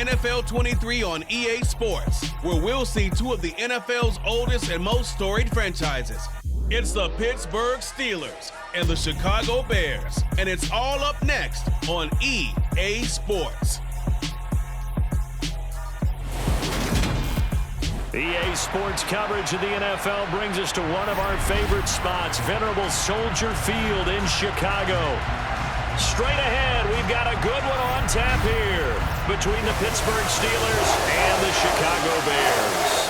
NFL 23 on EA Sports, where we'll see two of the NFL's oldest and most storied franchises. It's the Pittsburgh Steelers and the Chicago Bears, and it's all up next on EA Sports. EA Sports coverage of the NFL brings us to one of our favorite spots, venerable Soldier Field in Chicago. Straight ahead, we've got a good one on tap here between the Pittsburgh Steelers and the Chicago Bears.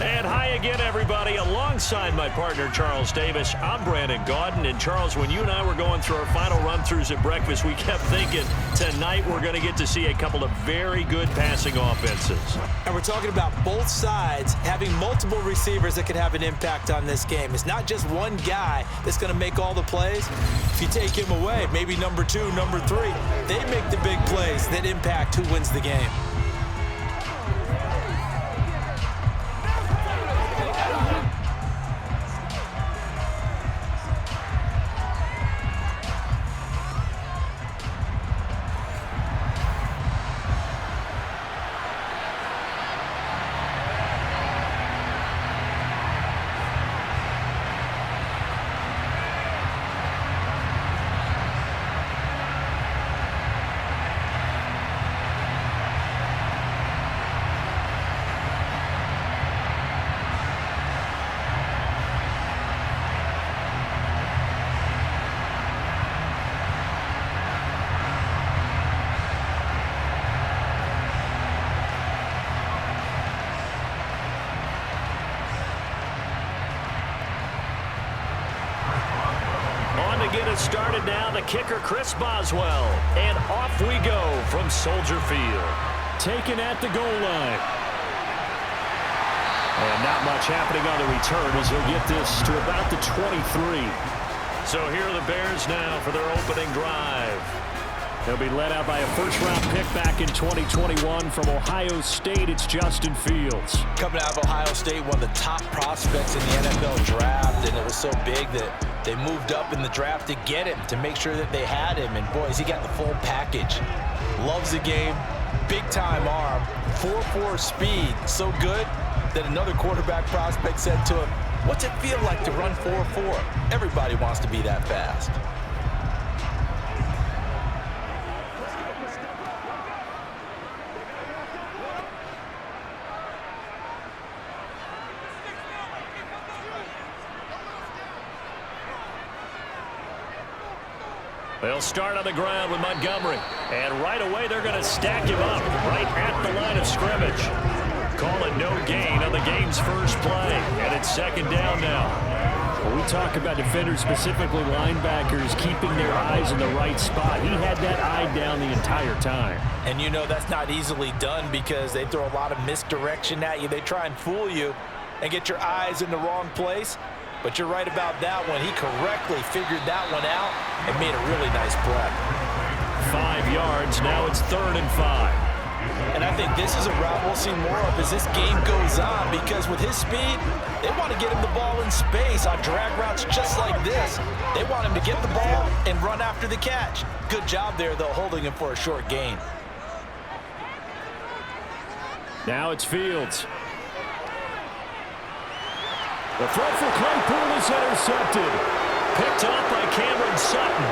And hi again, everybody. Alongside my partner, Charles Davis, I'm Brandon Gaudin. And Charles, when you and I were going through our final run-throughs at breakfast, we kept thinking tonight we're going to get to see a couple of very good passing offenses. And we're talking about both sides having multiple receivers that can have an impact on this game. It's not just one guy that's going to make all the plays. If you take him away, maybe number 2, number 3, they make the big plays that impact who wins the game. Get it started now, the kicker Chris Boswell, and off we go from Soldier Field. Taken at the goal line. And not much happening on the return as he'll get this to about the 23. So here are the Bears now for their opening drive. They'll be led out by a first-round pick back in 2021 from Ohio State. It's Justin Fields. Coming out of Ohio State, one of the top prospects in the NFL draft, and it was so big that they moved up in the draft to get him, to make sure that they had him. And, boys, he got the full package. Loves the game, big-time arm, 4.4 speed, so good that another quarterback prospect said to him, "What's it feel like to run 4.4? Everybody wants to be that fast." They'll start on the ground with Montgomery. And right away, they're going to stack him up right at the line of scrimmage. Call it no gain on the game's first play. And it's second down now. When we talk about defenders, specifically linebackers, keeping their eyes in the right spot, he had that eye down the entire time. And you know that's not easily done because they throw a lot of misdirection at you. They try and fool you and get your eyes in the wrong place. But you're right about that one. He correctly figured that one out and made a really nice play. 5 yards. Now it's 3rd and 5. And I think this is a route we'll see more of as this game goes on, because with his speed, they want to get him the ball in space on drag routes just like this. They want him to get the ball and run after the catch. Good job there, though, holding him for a short gain. Now it's Fields. The throw for Claypool is intercepted. Picked off by Cameron Sutton.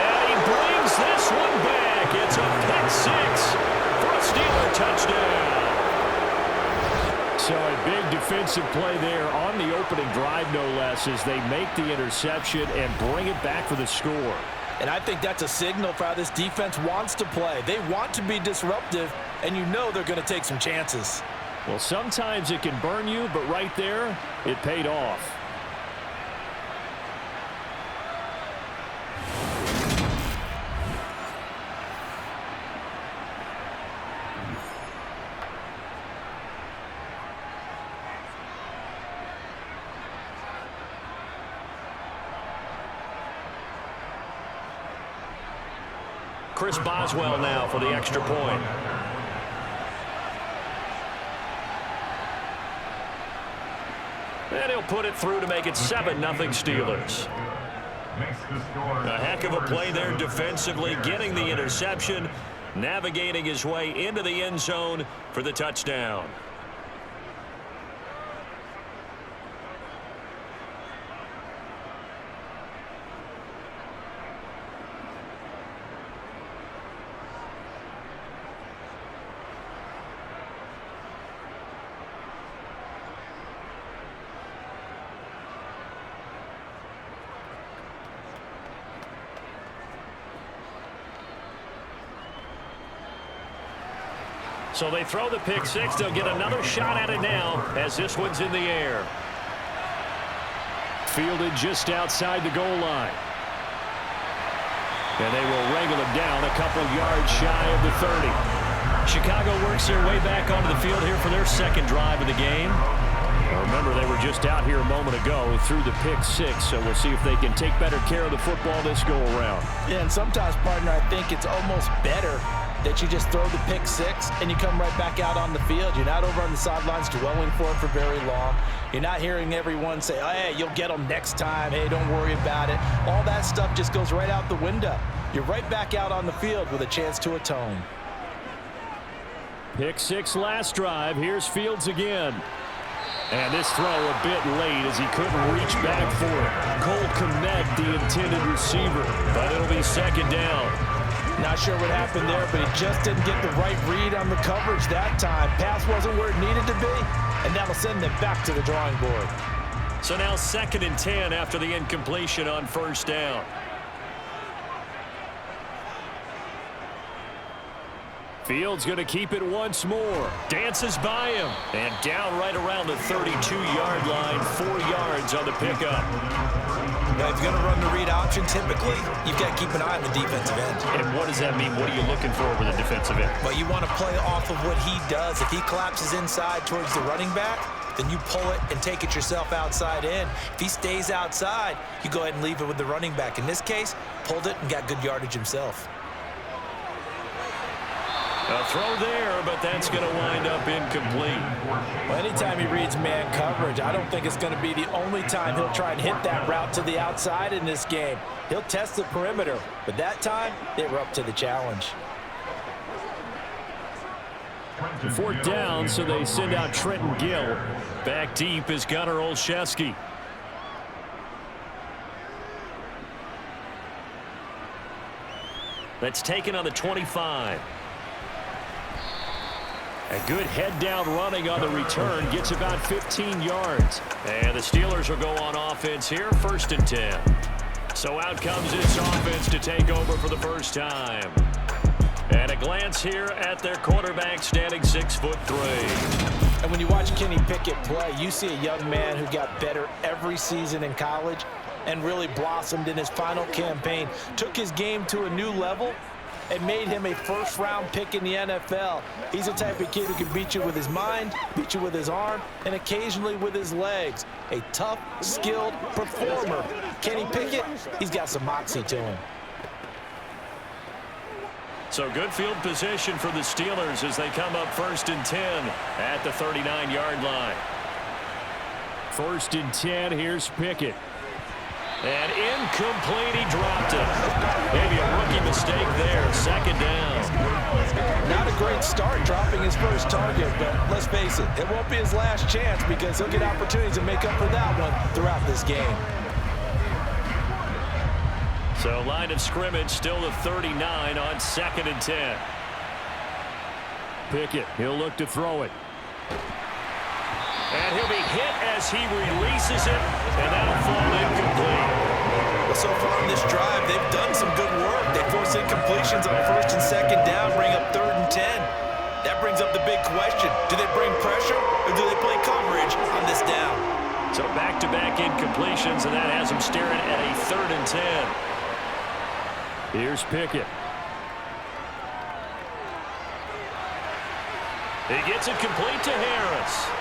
And he brings this one back. It's a pick 6 for a Steeler touchdown. So a big defensive play there on the opening drive, no less, as they make the interception and bring it back for the score. And I think that's a signal for how this defense wants to play. They want to be disruptive, and you know they're going to take some chances. Well, sometimes it can burn you, but right there, it paid off. Chris Boswell now for the extra point. And he'll put it through to make it 7-0 Steelers. A heck of a play there defensively, getting the interception, navigating his way into the end zone for the touchdown. So they throw the pick six. They'll get another shot at it now as this one's in the air. Fielded just outside the goal line. And they will wrangle him down a couple yards shy of the 30. Chicago works their way back onto the field here for their second drive of the game. Remember, they were just out here a moment ago through the pick six, so we'll see if they can take better care of the football this go-around. Yeah, and sometimes, partner, I think it's almost better that you just throw the pick six and you come right back out on the field. You're not over on the sidelines dwelling for it for very long. You're not hearing everyone say, oh, hey, you'll get them next time. Hey, don't worry about it. All that stuff just goes right out the window. You're right back out on the field with a chance to atone. Pick six last drive. Here's Fields again. And this throw a bit late as he couldn't reach back for it. Cole Kmet, the intended receiver, but it'll be second down. Not sure what happened there, but he just didn't get the right read on the coverage that time. Pass wasn't where it needed to be, and that'll send them back to the drawing board. So now 2nd and 10 after the incompletion on first down. Fields going to keep it once more. Dances by him. And down right around the 32-yard line. 4 yards on the pickup. Now, if you're going to run the read option, typically, you've got to keep an eye on the defensive end. And what does that mean? What are you looking for with the defensive end? Well, you want to play off of what he does. If he collapses inside towards the running back, then you pull it and take it yourself outside in. If he stays outside, you go ahead and leave it with the running back. In this case, pulled it and got good yardage himself. A throw there, but that's going to wind up incomplete. Well, anytime he reads man coverage, I don't think it's going to be the only time he'll try and hit that route to the outside in this game. He'll test the perimeter, but that time, they were up to the challenge. 4th down, so they send out Trenton Gill. Back deep is Gunnar Olszewski. That's taken on the 25. A good head-down running on the return. Gets about 15 yards. And the Steelers will go on offense here, 1st and 10. So out comes this offense to take over for the first time. And a glance here at their quarterback, standing 6'3". And when you watch Kenny Pickett play, you see a young man who got better every season in college and really blossomed in his final campaign. Took his game to a new level and made him a first-round pick in the NFL. He's the type of kid who can beat you with his mind, beat you with his arm, and occasionally with his legs. A tough, skilled performer. Kenny Pickett, he's got some moxie to him. So good field position for the Steelers as they come up 1st and 10 at the 39-yard line. 1st and 10, here's Pickett. And incomplete, he dropped it. Maybe a rookie mistake there, 2nd down. Not a great start dropping his first target, but let's face it, it won't be his last chance because he'll get opportunities to make up for that one throughout this game. So line of scrimmage still the 39 on 2nd and 10. Pickett, he'll look to throw it. And he'll be hit as he releases it, and that'll fall incomplete. Well, so far on this drive, they've done some good work. They force incompletions on 1st and 2nd down, bring up 3rd and 10. That brings up the big question. Do they bring pressure, or do they play coverage on this down? So back-to-back incompletions, and that has them staring at a 3rd and 10. Here's Pickett. He gets it complete to Harris.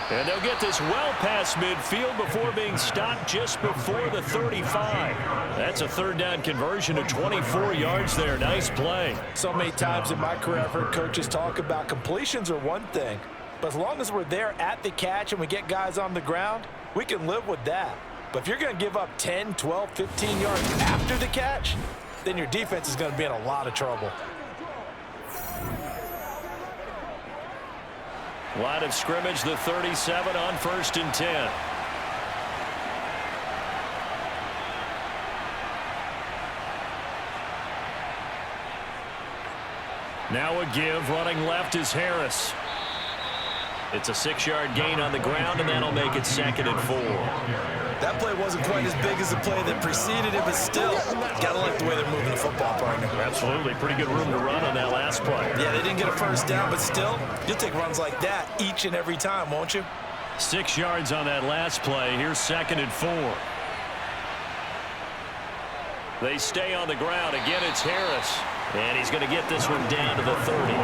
And they'll get this well past midfield before being stopped just before the 35. That's a 3rd down conversion of 24 yards there. Nice play. So many times in my career, I've heard coaches talk about completions are one thing, But as long as we're there at the catch and we get guys on the ground, we can live with that. But if you're going to give up 10, 12, 15 yards after the catch, then your defense is going to be in a lot of trouble. Line of scrimmage, the 37 on 1st and 10. Now a give, running left is Harris. It's a 6-yard gain on the ground, and that'll make it 2nd and 4. That play wasn't quite as big as the play that preceded it, but still, gotta like the way they're moving the football, partner. Absolutely, pretty good room to run on that last play. Yeah, they didn't get a first down, but still, you'll take runs like that each and every time, won't you? 6 yards on that last play. Here's 2nd and 4. They stay on the ground. Again, it's Harris. And he's going to get this one down to the 30.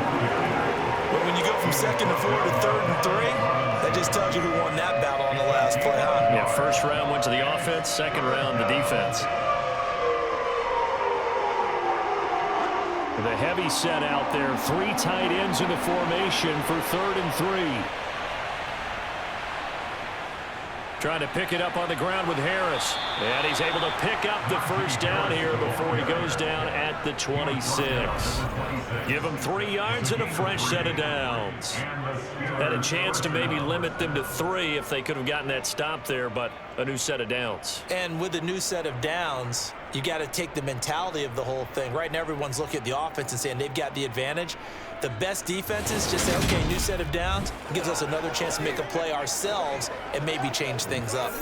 But when you go from 2nd and 4 to 3rd and 3, that just tells you who won that battle on the last play, huh? Yeah, first round went to the offense, second round the defense. The heavy set out there. 3 tight ends in the formation for 3rd and 3. Trying to pick it up on the ground with Harris. And he's able to pick up the first down here before he goes down at the 26. Give him 3 yards and a fresh set of downs. Had a chance to maybe limit them to 3 if they could have gotten that stop there, but a new set of downs. And with a new set of downs, you got to take the mentality of the whole thing. Right now, everyone's looking at the offense and saying they've got the advantage. The best defenses just say, okay, new set of downs, gives us another chance to make a play ourselves and maybe change things up.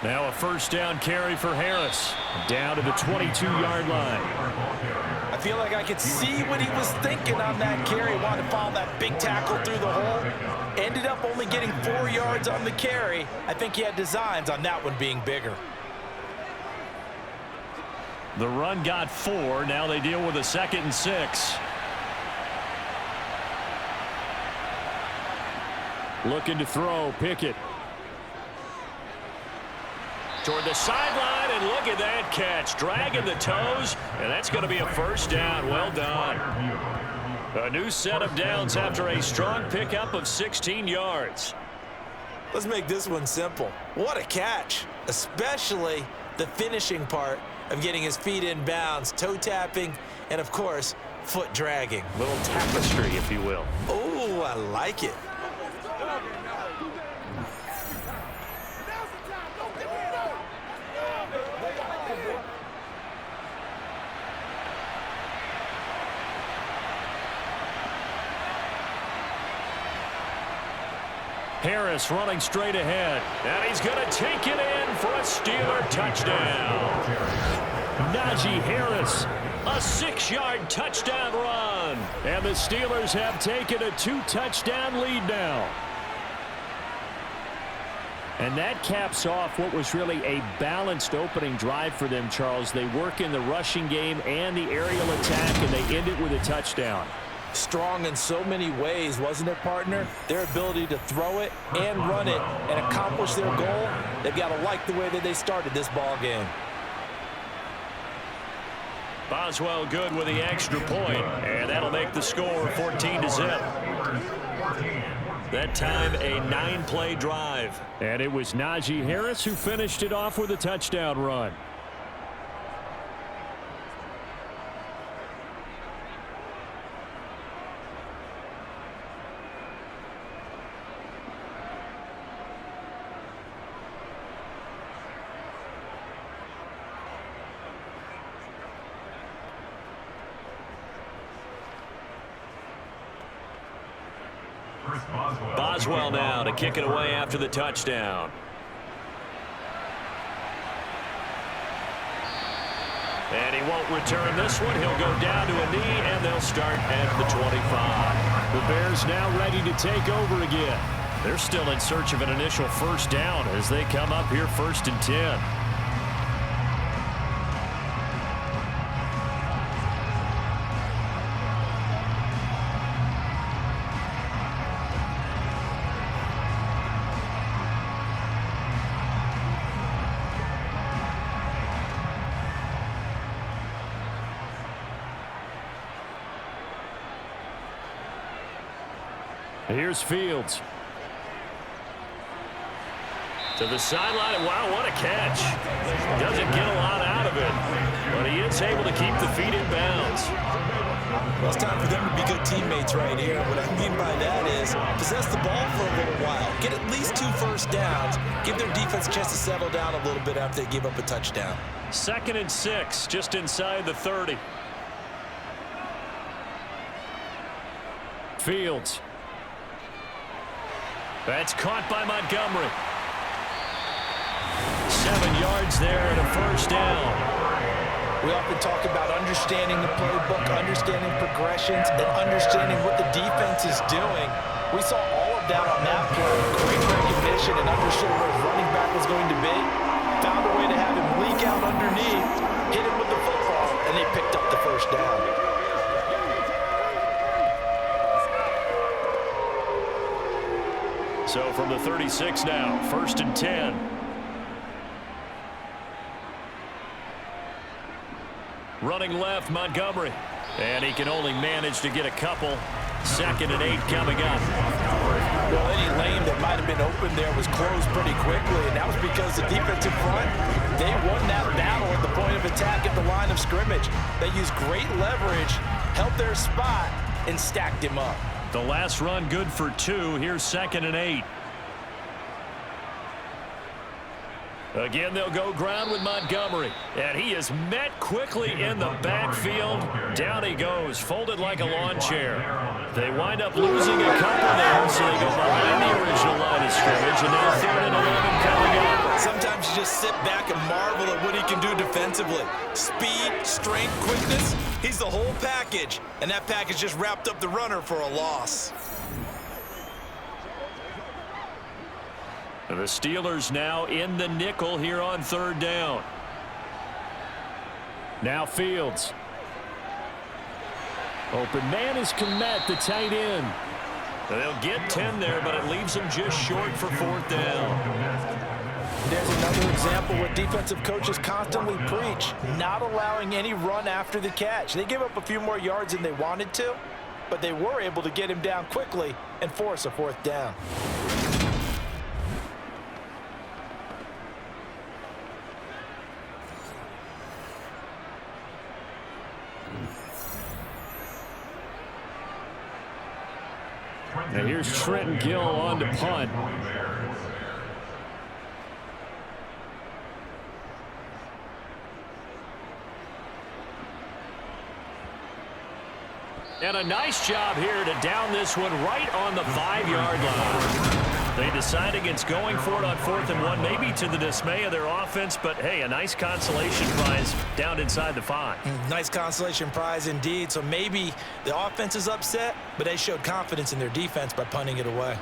Now a first down carry for Harris. Down to the 22-yard line. I feel like I could see what he was thinking on that carry. Wanted to follow that big tackle through the hole. Ended up only getting 4 yards on the carry. I think he had designs on that one being bigger. The run got 4. Now they deal with a 2nd and 6. Looking to throw, Pickett. Toward the sideline, and look at that catch. Dragging the toes, and that's going to be a first down. Well done. A new set of downs after a strong pickup of 16 yards. Let's make this one simple. What a catch, especially the finishing part of getting his feet in bounds, toe tapping, and of course, foot dragging. Little tapestry, if you will. Oh, I like it. Harris running straight ahead. And he's going to take it in for a Steeler touchdown. Najee Harris, a 6-yard touchdown run. And the Steelers have taken a 2-touchdown lead now. And that caps off what was really a balanced opening drive for them, Charles. They work in the rushing game and the aerial attack, and they end it with a touchdown. Strong in so many ways, wasn't it, partner? Their ability to throw it and run it and accomplish their goal, they've got to like the way that they started this ball game. Boswell good with the extra point, and that'll make the score 14-0. That time a 9-play drive. And it was Najee Harris who finished it off with a touchdown run. Boswell now to kick it away after the touchdown. And he won't return this one. He'll go down to a knee, and they'll start at the 25. The Bears now ready to take over again. They're still in search of an initial first down as they come up here 1st and 10. Here's Fields. To the sideline. Wow, what a catch. Doesn't get a lot out of it, but he is able to keep the feet in bounds. Well, it's time for them to be good teammates right here. What I mean by that is possess the ball for a little while. Get at least 2 first downs. Give their defense a chance to settle down a little bit after they give up a touchdown. 2nd and 6, just inside the 30. Fields. That's caught by Montgomery. 7 yards there and a first down. We often talk about understanding the playbook, understanding progressions, and understanding what the defense is doing. We saw all of that on that play. Great recognition and understood where his running back was going to be. Found a way to have him leak out underneath, hit him with the football, and they picked up the first down. So from the 36 now, 1st and 10. Running left, Montgomery. And he can only manage to get a couple. 2nd and 8 coming up. Well, any lane that might have been open there was closed pretty quickly, and that was because the defensive front, they won that battle at the point of attack at the line of scrimmage. They used great leverage, held their spot, and stacked him up. The last run good for 2. Here's 2nd and 8. Again, they'll go ground with Montgomery. And he is met quickly in the backfield. Down he goes, folded like a lawn chair. They wind up losing a couple there, so they go behind the original line of scrimmage. And now 3rd and 11 coming up. Sometimes you just sit back and marvel at what he can do defensively. Speed, strength, quickness, he's the whole package. And that package just wrapped up the runner for a loss. The Steelers now in the nickel here on 3rd down. Now Fields. Open man is Komet, the tight end. They'll get 10 there, but it leaves them just short for 4th down. There's another example what defensive coaches constantly preach, not allowing any run after the catch. They give up a few more yards than they wanted to, but they were able to get him down quickly and force a 4th down. Now here's Trenton Gill on to punt. And a nice job here to down this one right on the 5-yard line. They decide against going for it on 4th and 1, maybe to the dismay of their offense, but hey, a nice consolation prize down inside the 5. Nice consolation prize indeed. So maybe the offense is upset, but they showed confidence in their defense by punting it away.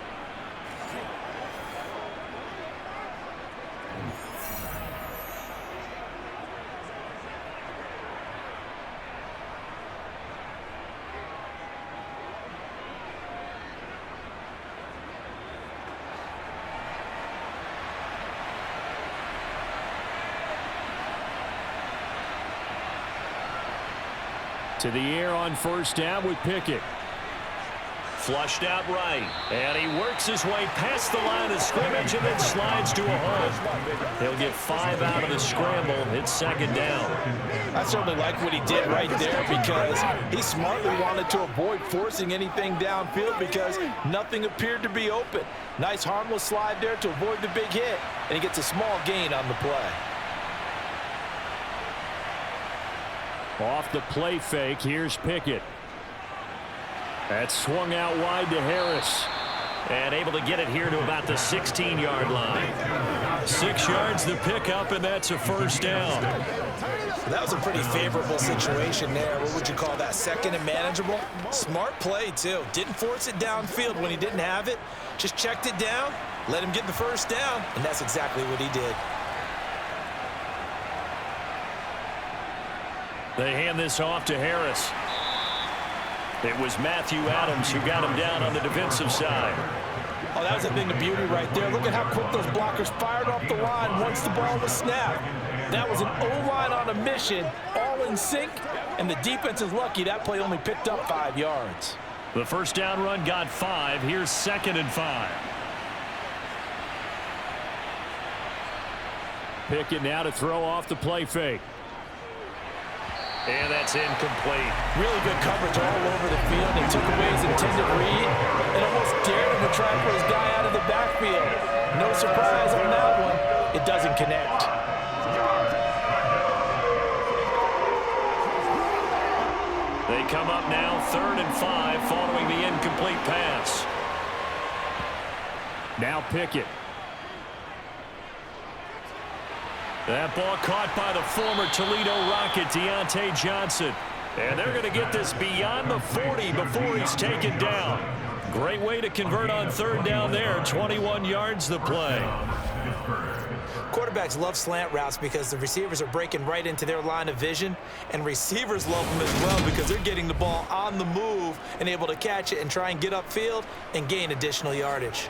To the air on 1st down with Pickett. Flushed out right. And he works his way past the line of scrimmage and then slides to a hole. He'll get 5 out of the scramble. It's 2nd down. I certainly like what he did right there because he smartly wanted to avoid forcing anything downfield because nothing appeared to be open. Nice harmless slide there to avoid the big hit, and he gets a small gain on the play. Off the play fake, here's Pickett. That's swung out wide to Harris. And able to get it here to about the 16-yard line. 6 yards the pickup, and that's a 1st down. That was a pretty favorable situation there. What would you call that? 2nd and manageable? Smart play, too. Didn't force it downfield when he didn't have it. Just checked it down, let him get the 1st down, and that's exactly what he did. They hand this off to Harris. It was Matthew Adams who got him down on the defensive side. Oh, that was a thing of beauty right there. Look at how quick those blockers fired off the line once the ball was snapped. That was an O-line on a mission, all in sync, and the defense is lucky that play only picked up 5 yards. The first down run got 5. Here's 2nd and 5. Pickett now to throw off the play fake. And that's incomplete. Really good coverage all over the field. He took away his intended read and almost dared him to try and put his guy out of the backfield. No surprise on that one. It doesn't connect. They come up now 3rd and 5 following the incomplete pass. Now Pickett. That ball caught by the former Toledo Rocket, Deontay Johnson. And they're going to get this beyond the 40 before he's taken down. Great way to convert on 3rd down there. 21 yards the play. Quarterbacks love slant routes because the receivers are breaking right into their line of vision, and receivers love them as well because they're getting the ball on the move and able to catch it and try and get upfield and gain additional yardage.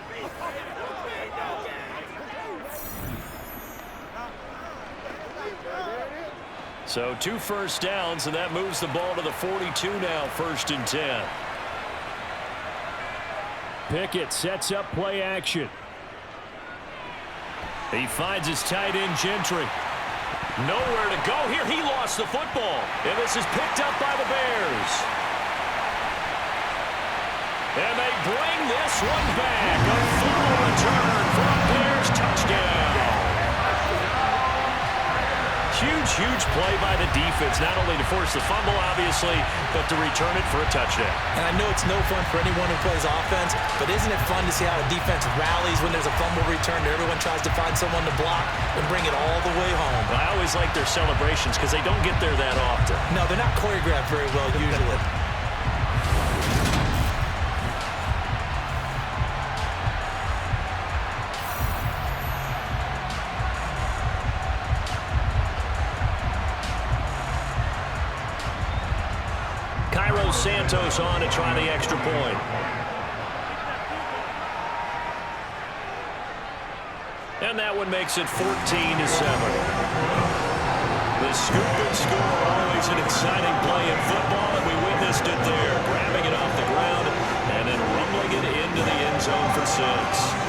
So 2 first downs, and that moves the ball to the 42 now, 1st and 10. Pickett sets up play action. He finds his tight end, Gentry. Nowhere to go here. He lost the football, and this is picked up by the Bears. And they bring this one back. A fumble return for a Bears touchdown. Huge play by the defense, not only to force the fumble, obviously, but to return it for a touchdown. And I know it's no fun for anyone who plays offense, but isn't it fun to see how a defense rallies when there's a fumble return and everyone tries to find someone to block and bring it all the way home? Well, I always like their celebrations because they don't get there that often. No, they're not choreographed very well usually. Santos on to try the extra point. And that one makes it 14-7. The scoop and score, always an exciting play in football, and we witnessed it there, grabbing it off the ground and then rumbling it into the end zone for 6.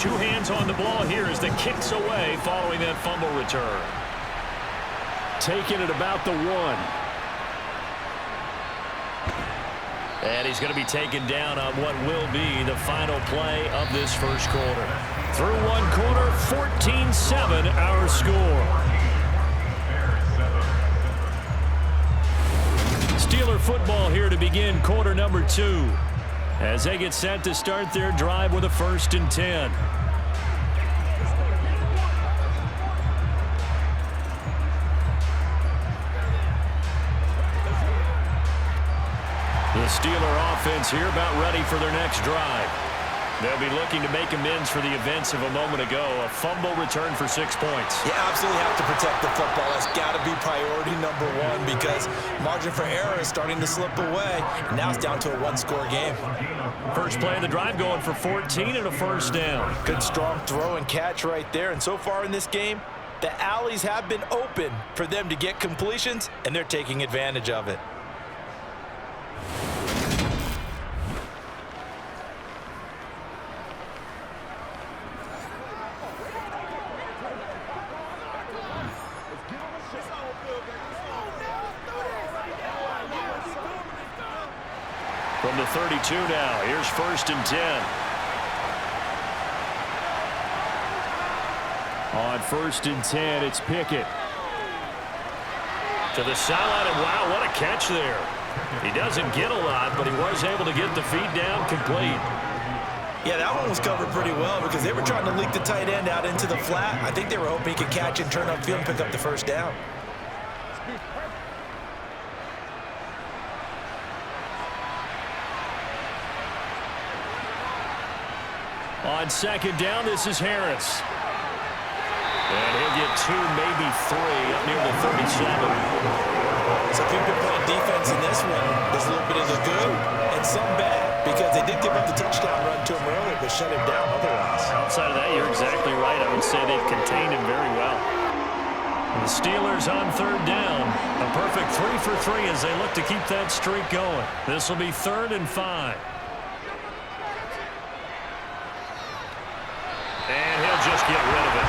Two hands on the ball here as the kicks away following that fumble return. Taking it about the 1. And he's going to be taken down on what will be the final play of this first quarter. Through 1 quarter, 14-7 our score. Steeler football here to begin quarter number 2. As they get set to start their drive with a 1st and 10. The Steeler offense here about ready for their next drive. They'll be looking to make amends for the events of a moment ago. A fumble return for 6 points. You absolutely have to protect the football. That's got to be priority number 1 because margin for error is starting to slip away. And now it's down to a 1-score game. First play of the drive going for 14 and a 1st down. Good strong throw and catch right there. And so far in this game, the alleys have been open for them to get completions, and they're taking advantage of it. From the 32 now, here's 1st and 10. On 1st and 10, it's Pickett. To the sideline, and wow, what a catch there. He doesn't get a lot, but he was able to get the feed down complete. Yeah, that one was covered pretty well because they were trying to leak the tight end out into the flat. I think they were hoping he could catch and turn upfield and pick up the 1st down. On second down, this is Harris. And he'll get 2, maybe 3 up near the 37. So if you've been playing defense in this one, there's a little bit of the good and some bad, because they did give up the touchdown run to him earlier, but shut him down otherwise. Outside of that, you're exactly right. I would say they've contained him very well. The Steelers on third down. A perfect 3 for 3 as they look to keep that streak going. This will be 3rd and 5. And he'll just get rid of it.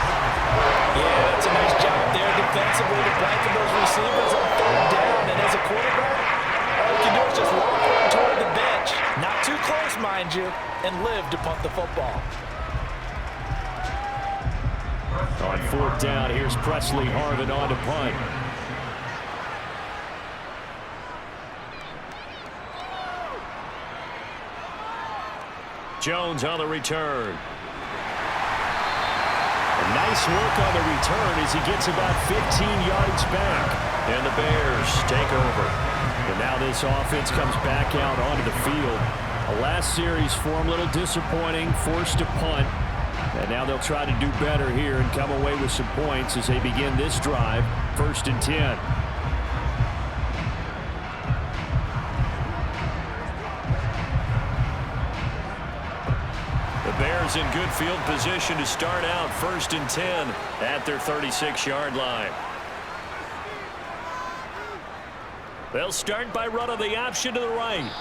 Yeah, that's a nice job there defensively to blanket those receivers on third down. And as a quarterback, all you can do is just walk on toward the bench. Not too close, mind you, and live to punt the football. On 4th down, here's Presley Harvin on to punt. Jones on the return. Nice work on the return as he gets about 15 yards back. And the Bears take over. And now this offense comes back out onto the field. A last series for him, a little disappointing, forced to punt. And now they'll try to do better here and come away with some points as they begin this drive. 1st and 10. Bears in good field position to start out. 1st and 10 at their 36-yard line. They'll start by running the option to the right.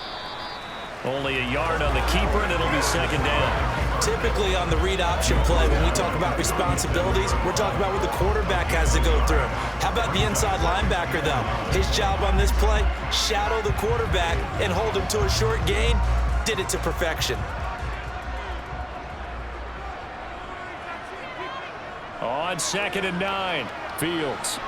Only a yard on the keeper, and it'll be 2nd down. Typically on the read option play, when we talk about responsibilities, we're talking about what the quarterback has to go through. How about the inside linebacker, though? His job on this play, shadow the quarterback and hold him to a short gain. Did it to perfection. On 2nd and 9, Fields.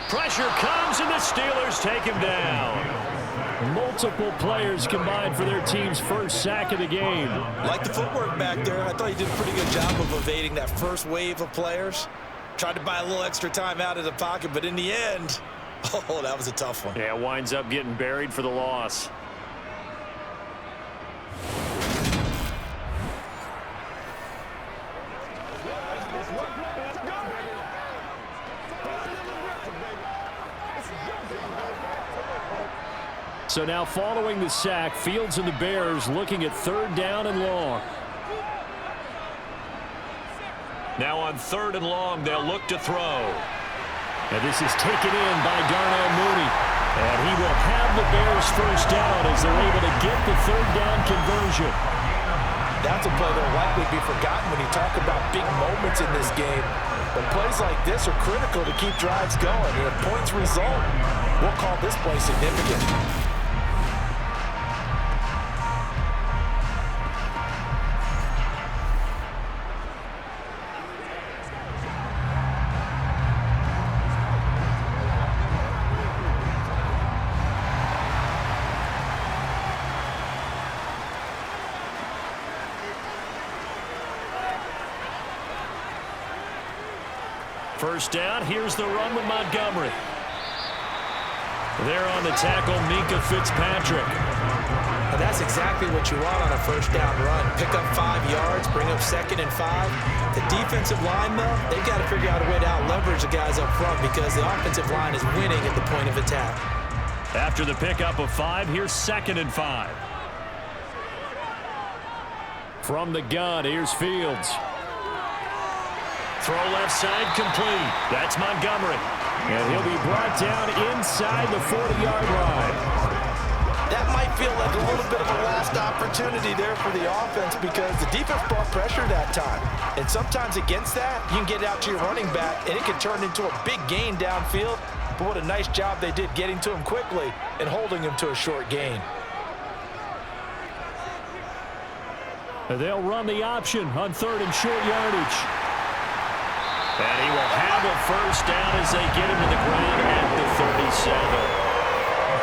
Pressure comes, and the Steelers take him down. Multiple players combined for their team's first sack of the game. Like the footwork back there, I thought he did a pretty good job of evading that first wave of players. Tried to buy a little extra time out of the pocket, but in the end, oh, that was a tough one. Yeah, winds up getting buried for the loss. So now following the sack, Fields and the Bears looking at 3rd down and long. Now on 3rd and long, they'll look to throw. And this is taken in by Darnell Mooney. And he will have the Bears first down as they're able to get the 3rd down conversion. That's a play that will likely be forgotten when you talk about big moments in this game. But plays like this are critical to keep drives going. And if points result, we'll call this play significant. First down, here's the run with Montgomery. There on the tackle, Minka Fitzpatrick. And that's exactly what you want on a first down run. Pick up 5 yards, bring up 2nd and 5. The defensive line, though, they've got to figure out a way to out-leverage the guys up front because the offensive line is winning at the point of attack. After the pickup of 5, here's 2nd and 5. From the gun, here's Fields. Throw left side complete. That's Montgomery. And he'll be brought down inside the 40-yard line. That might feel like a little bit of a last opportunity there for the offense because the defense brought pressure that time. And sometimes against that, you can get out to your running back, and it can turn into a big gain downfield. But what a nice job they did getting to him quickly and holding him to a short gain. They'll run the option on 3rd and short yardage. And he will have a first down as they get him to the ground at the 37.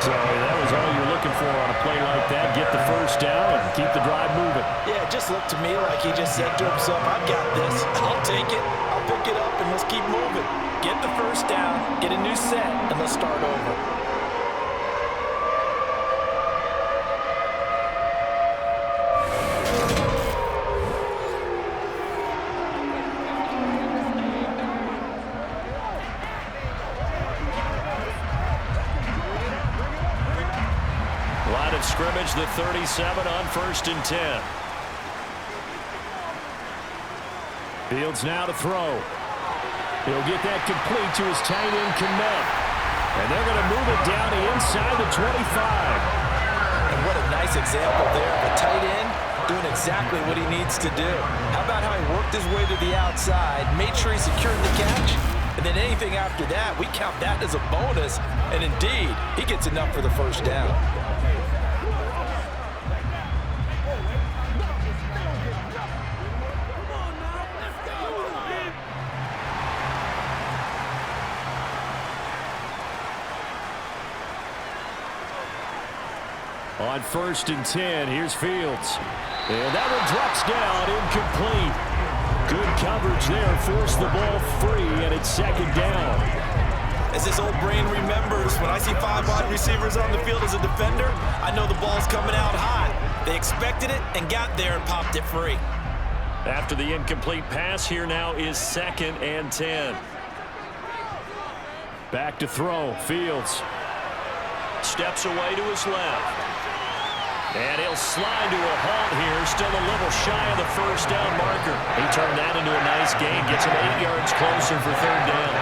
So that was all you're looking for on a play like that. Get the first down and keep the drive moving. Yeah, it just looked to me like he just said to himself, I've got this. I'll take it. I'll pick it up, and let's keep moving. Get the first down, get a new set, and let's start over. the 37 on 1st and 10. Fields now to throw. He'll get that complete to his tight end, Kmet. And they're going to move it down to inside the 25. And what a nice example there of a tight end doing exactly what he needs to do. How about how he worked his way to the outside, made sure he secured the catch, and then anything after that, we count that as a bonus. And indeed, he gets enough for the first down. On 1st and 10, here's Fields. And that one drops down, incomplete. Good coverage there, forced the ball free, and it's 2nd down. As his old brain remembers, when I see 5 wide receivers on the field as a defender, I know the ball's coming out hot. They expected it and got there and popped it free. After the incomplete pass, here now is 2nd and 10. Back to throw, Fields. Steps away to his left. And he'll slide to a halt here, still a little shy of the first down marker. He turned that into a nice gain, gets him 8 yards closer for 3rd down.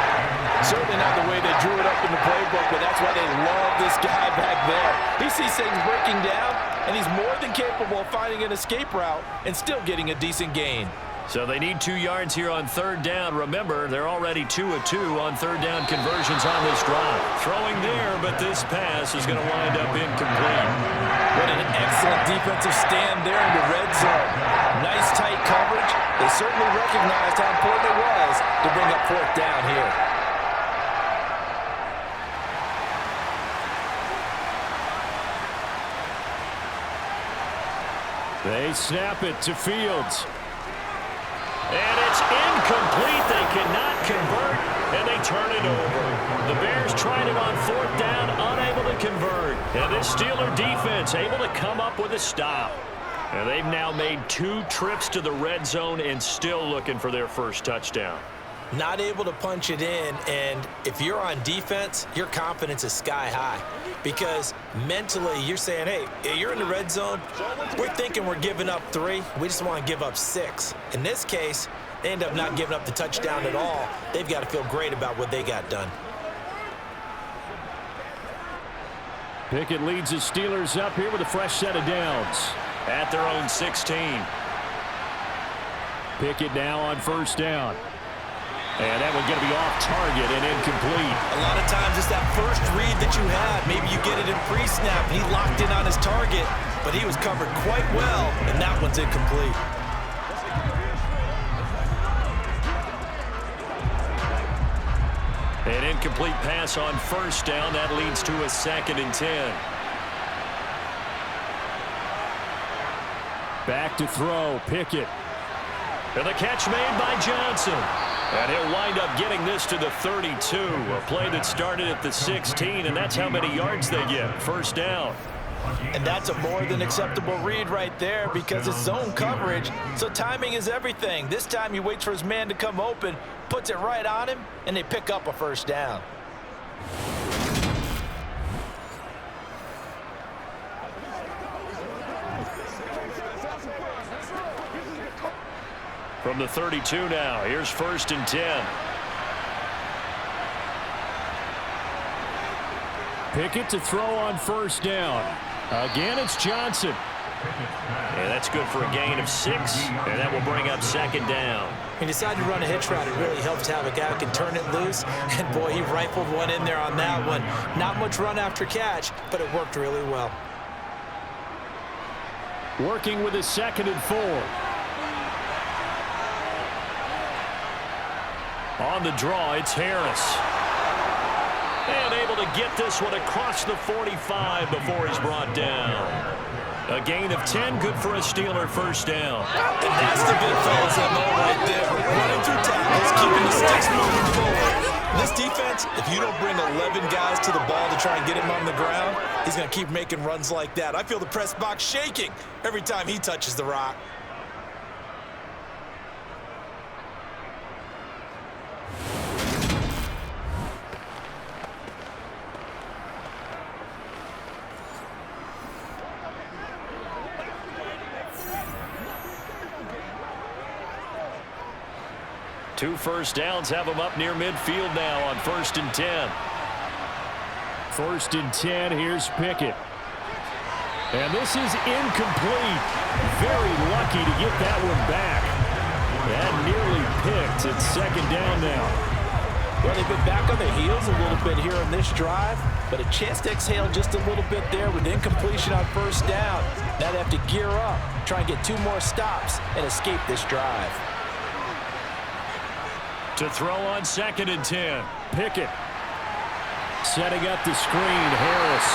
Certainly not the way they drew it up in the playbook, but that's why they love this guy back there. He sees things breaking down, and he's more than capable of finding an escape route and still getting a decent gain. So they need 2 yards here on 3rd down. Remember, they're already 2 of 2 on 3rd down conversions on this drive. Throwing there, but this pass is going to wind up incomplete. What an excellent defensive stand there in the red zone. Nice tight coverage. They certainly recognized how important it was to bring up 4th down here. They snap it to Fields. And it's incomplete. They cannot convert, and they turn it over. The Bears tried it on 4th down, unable to convert. And this Steeler defense able to come up with a stop. And they've now made 2 trips to the red zone and still looking for their first touchdown. Not able to punch it in, and if you're on defense, your confidence is sky high. Because mentally, you're saying, hey, you're in the red zone. We're thinking we're giving up 3. We just want to give up 6. In this case, they end up not giving up the touchdown at all. They've got to feel great about what they got done. Pickett leads the Steelers up here with a fresh set of downs. At their own 16. Pickett now on 1st down. And that one going to be off target and incomplete. A lot of times it's that first read that you have. Maybe you get it in pre-snap, and he locked in on his target, but he was covered quite well, and that one's incomplete. An incomplete pass on 1st down. That leads to a 2nd and 10. Back to throw, Pickett. And the catch made by Johnson. And he'll wind up getting this to the 32. A play that started at the 16, and that's how many yards they get. 1st down. And that's a more than acceptable read right there because it's zone coverage, so timing is everything. This time he waits for his man to come open, puts it right on him, and they pick up a 1st down. From the 32 now, here's 1st and 10. Pickett to throw on 1st down. Again, it's Johnson. And that's good for a gain of 6, and that will bring up 2nd down. He decided to run a hitch route. It really helps to have a guy who can turn it loose, and boy, he rifled one in there on that one. Not much run after catch, but it worked really well. Working with his 2nd and 4. On the draw, it's Harris. And able to get this one across the 45 before he's brought down. A gain of 10, good for a Steeler 1st down. And that's the big fella's MO right there. Running through tackles, keeping the sticks moving forward. This defense, if you don't bring 11 guys to the ball to try and get him on the ground, he's going to keep making runs like that. I feel the press box shaking every time he touches the rock. 2 first downs have them up near midfield now on 1st and 10. 1st and 10, here's Pickett. And this is incomplete. Very lucky to get that one back. That nearly picked. It's 2nd down now. Well, they've been back on their heels a little bit here on this drive, but a chance to exhale just a little bit there with incompletion on 1st down. Now they have to gear up, try and get 2 more stops, and escape this drive. To throw on 2nd and 10. Pickett. Setting up the screen, Harris.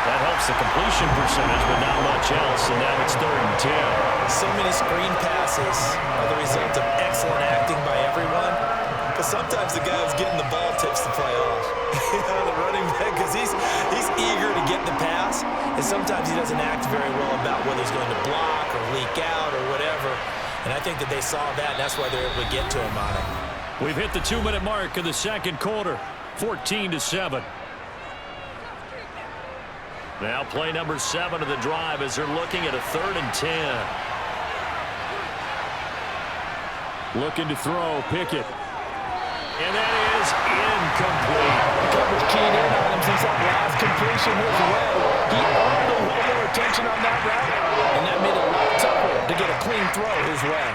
That helps the completion percentage, but not much else, and now it's 3rd and 10. So many screen passes are the result of excellent acting by everyone, but sometimes the guy who's getting the ball tips the play off. The running back, because he's eager to get the pass, and sometimes he doesn't act very well about whether he's going to block or leak out or whatever, and I think that they saw that, and that's why they're able to get to him on it. We've hit the 2-minute mark of the 2nd quarter, 14-7. Now play number 7 of the drive as they're looking at a 3rd and 10. Looking to throw, Pickett. And that is incomplete. Coverage keyed in on him since that last completion his way. He earned a little more attention on that route, and that made it a lot tougher to get a clean throw his way.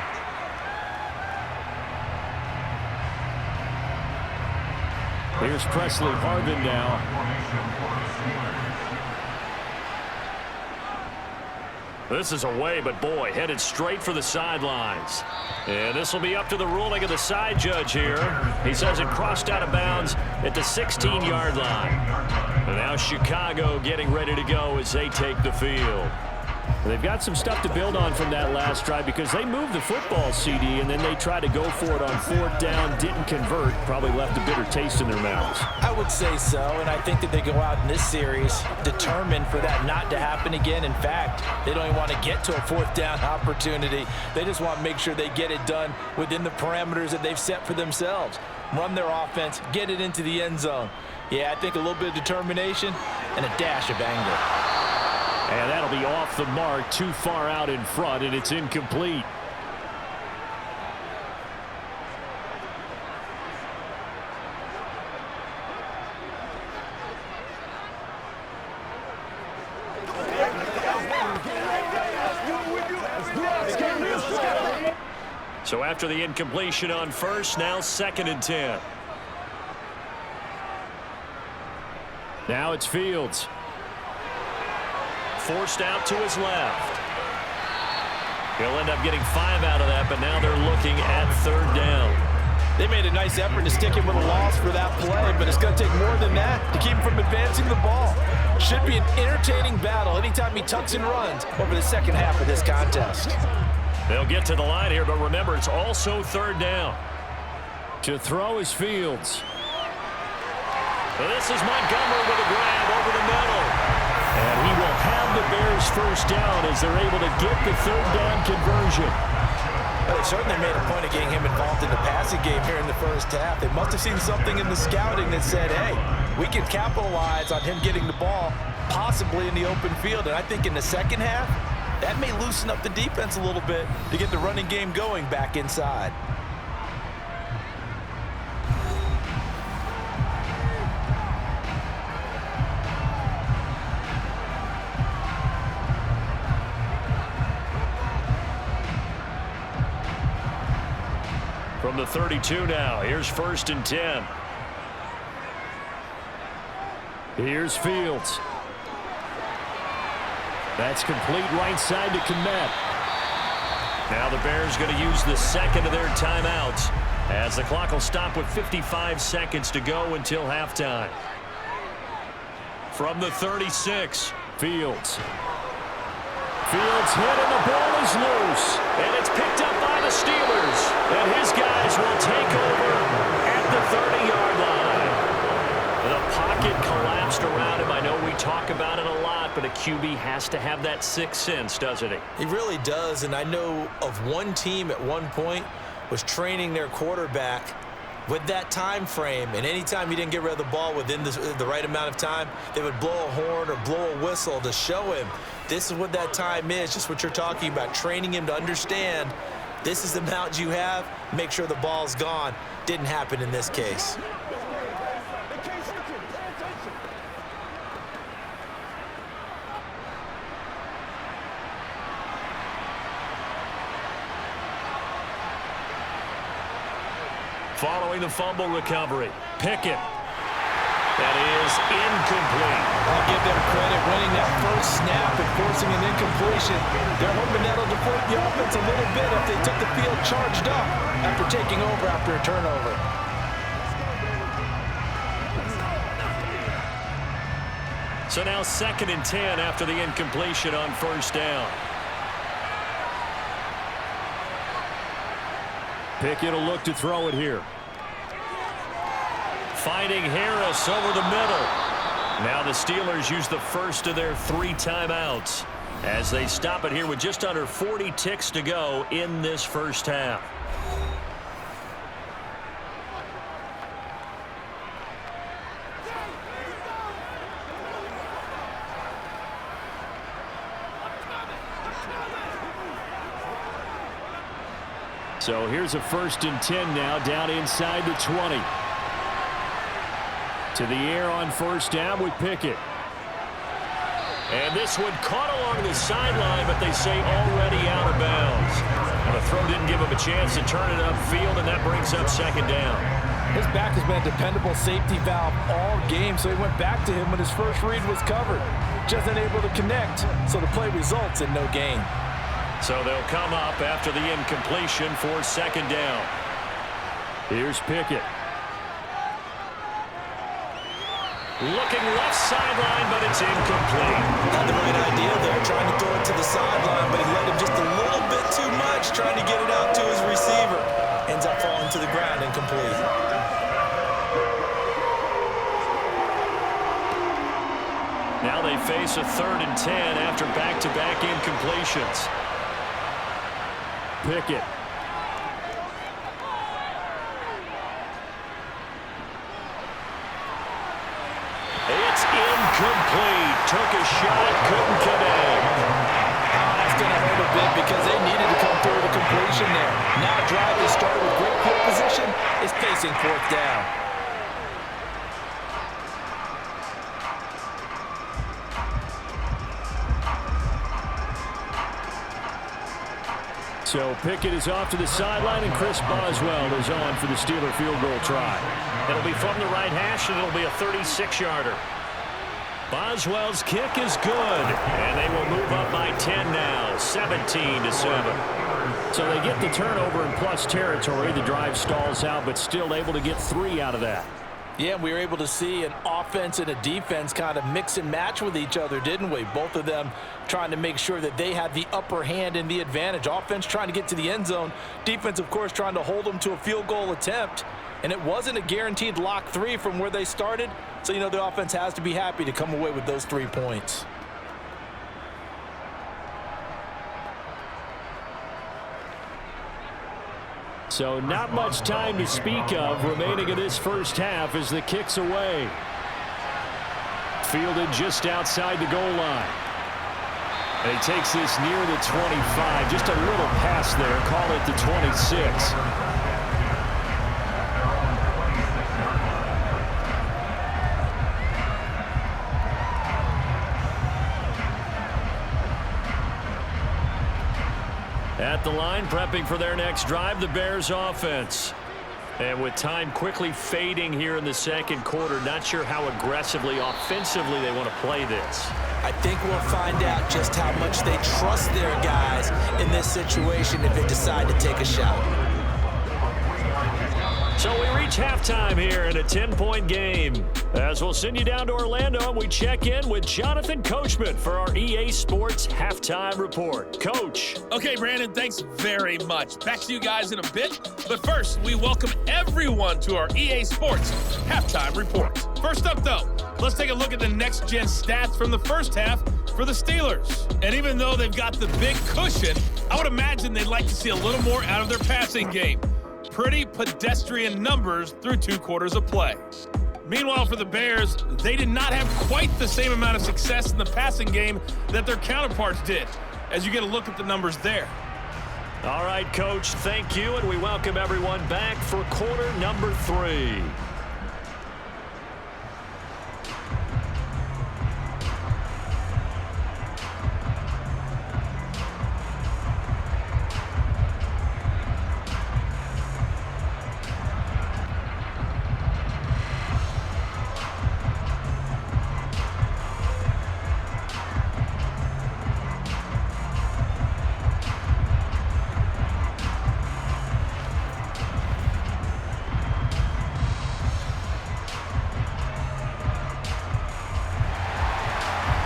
Here's Presley Harvin now. This is away, but boy, headed straight for the sidelines. And this will be up to the ruling of the side judge here. He says it crossed out of bounds at the 16-yard line. And now Chicago getting ready to go as they take the field. They've got some stuff to build on from that last drive because they moved the football, CD, and then they tried to go for it on 4th down, didn't convert, probably left a bitter taste in their mouths. I would say so, and I think that they go out in this series determined for that not to happen again. In fact, they don't even want to get to a 4th down opportunity. They just want to make sure they get it done within the parameters that they've set for themselves. Run their offense, get it into the end zone. Yeah, I think a little bit of determination and a dash of anger. And that'll be off the mark, too far out in front, and it's incomplete. So after the incompletion on 1st, now 2nd and 10. Now it's Fields. Forced out to his left. He'll end up getting 5 out of that, but now they're looking at 3rd down. They made a nice effort to stick him with a loss for that play, but it's going to take more than that to keep him from advancing the ball. Should be an entertaining battle anytime he tucks and runs over the second half of this contest. They'll get to the line here, but remember, it's also 3rd down. To throw is Fields. Well, this is Montgomery with a grab over the middle. And he will have the Bears 1st down as they're able to get the 3rd down conversion. Well, they certainly made a point of getting him involved in the passing game here in the 1st half. They must have seen something in the scouting that said, hey, we can capitalize on him getting the ball, possibly in the open field. And I think in the 2nd half, that may loosen up the defense a little bit to get the running game going back inside. From the 32 now, here's 1st and 10. Here's Fields. That's complete right side to Kmet. Now the Bears going to use the 2nd of their timeouts as the clock will stop with 55 seconds to go until halftime. From the 36, Fields. Fields hit and the ball is loose. And it's picked up by the Steelers. And his guys will take over at the 30-yard line. The pocket collapsed around him. I know we talk about it a lot, but a QB has to have that 6th sense, doesn't he? He really does, and I know of one team at one point was training their quarterback with that time frame, and anytime he didn't get rid of the ball within the right amount of time, they would blow a horn or blow a whistle to show him this is what that time is, just what you're talking about, training him to understand This is the amount you have. Make sure the ball's gone. Didn't happen in this case. Following the fumble recovery, Pickett. That is incomplete. I'll give them credit winning that first snap and forcing an incompletion. They're hoping that'll deflate the offense a little bit if they took the field charged up after taking over after a turnover. So now 2nd and 10 after the incompletion on first down. Pickett will look to throw it here. Finding Harris over the middle. Now the Steelers use the first of their 3 timeouts as they stop it here with just under 40 ticks to go in this first half. So here's a 1st and 10 now down inside the 20. To the air on first down with Pickett. And this one caught along the sideline, but they say already out of bounds. And the throw didn't give him a chance to turn it upfield, and that brings up 2nd down. His back has been a dependable safety valve all game, so he went back to him when his first read was covered. Just unable to connect, so the play results in no gain. So they'll come up after the incompletion for 2nd down. Here's Pickett. Looking left sideline, but it's incomplete. Had the right idea there, trying to throw it to the sideline, but he let him just a little bit too much, trying to get it out to his receiver. Ends up falling to the ground incomplete. Now they face a 3rd and 10 after back-to-back incompletions. Pickett. It's incomplete. Took a shot, couldn't connect. That's going to hurt a bit because they needed to come through the completion there. Now a drive that started with great field position is facing 4th down. So Pickett is off to the sideline, and Chris Boswell is on for the Steeler field goal try. It'll be from the right hash, and it'll be a 36-yarder. Boswell's kick is good, and they will move up by 10 now, 17-7. So they get the turnover in plus territory. The drive stalls out, but still able to get 3 out of that. Yeah, we were able to see an offense and a defense kind of mix and match with each other, didn't we? Both of them trying to make sure that they had the upper hand and the advantage. Offense trying to get to the end zone. Defense, of course, trying to hold them to a field goal attempt. And it wasn't a guaranteed lock 3 from where they started. So, you know, the offense has to be happy to come away with those 3 points. So not much time to speak of remaining in this first half as the kick's away. Fielded just outside the goal line. And he takes this near the 25. Just a little pass there. Call it the 26. At the line, prepping for their next drive, the Bears offense. And with time quickly fading here in the second quarter, not sure how aggressively, offensively they want to play this. I think we'll find out just how much they trust their guys in this situation if they decide to take a shot. So we reach halftime here in a 10-point game. As we'll send you down to Orlando, and we check in with Jonathan Coachman for our EA Sports Halftime Report. Coach. Okay, Brandon, thanks very much. Back to you guys in a bit. But first, we welcome everyone to our EA Sports Halftime Report. First up, though, let's take a look at the next-gen stats from the first half for the Steelers. And even though they've got the big cushion, I would imagine they'd like to see a little more out of their passing game. Pretty pedestrian numbers through 2 quarters of play. Meanwhile, for the Bears, they did not have quite the same amount of success in the passing game that their counterparts did, as you get a look at the numbers there. All right, Coach, thank you, and we welcome everyone back for quarter number 3.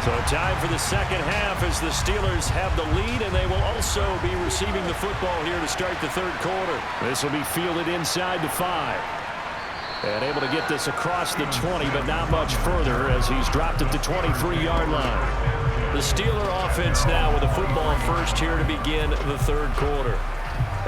So time for the second half as the Steelers have the lead, and they will also be receiving the football here to start the third quarter. This will be fielded inside the 5. And able to get this across the 20, but not much further as he's dropped it to 23-yard line. The Steeler offense now with the football first here to begin the third quarter.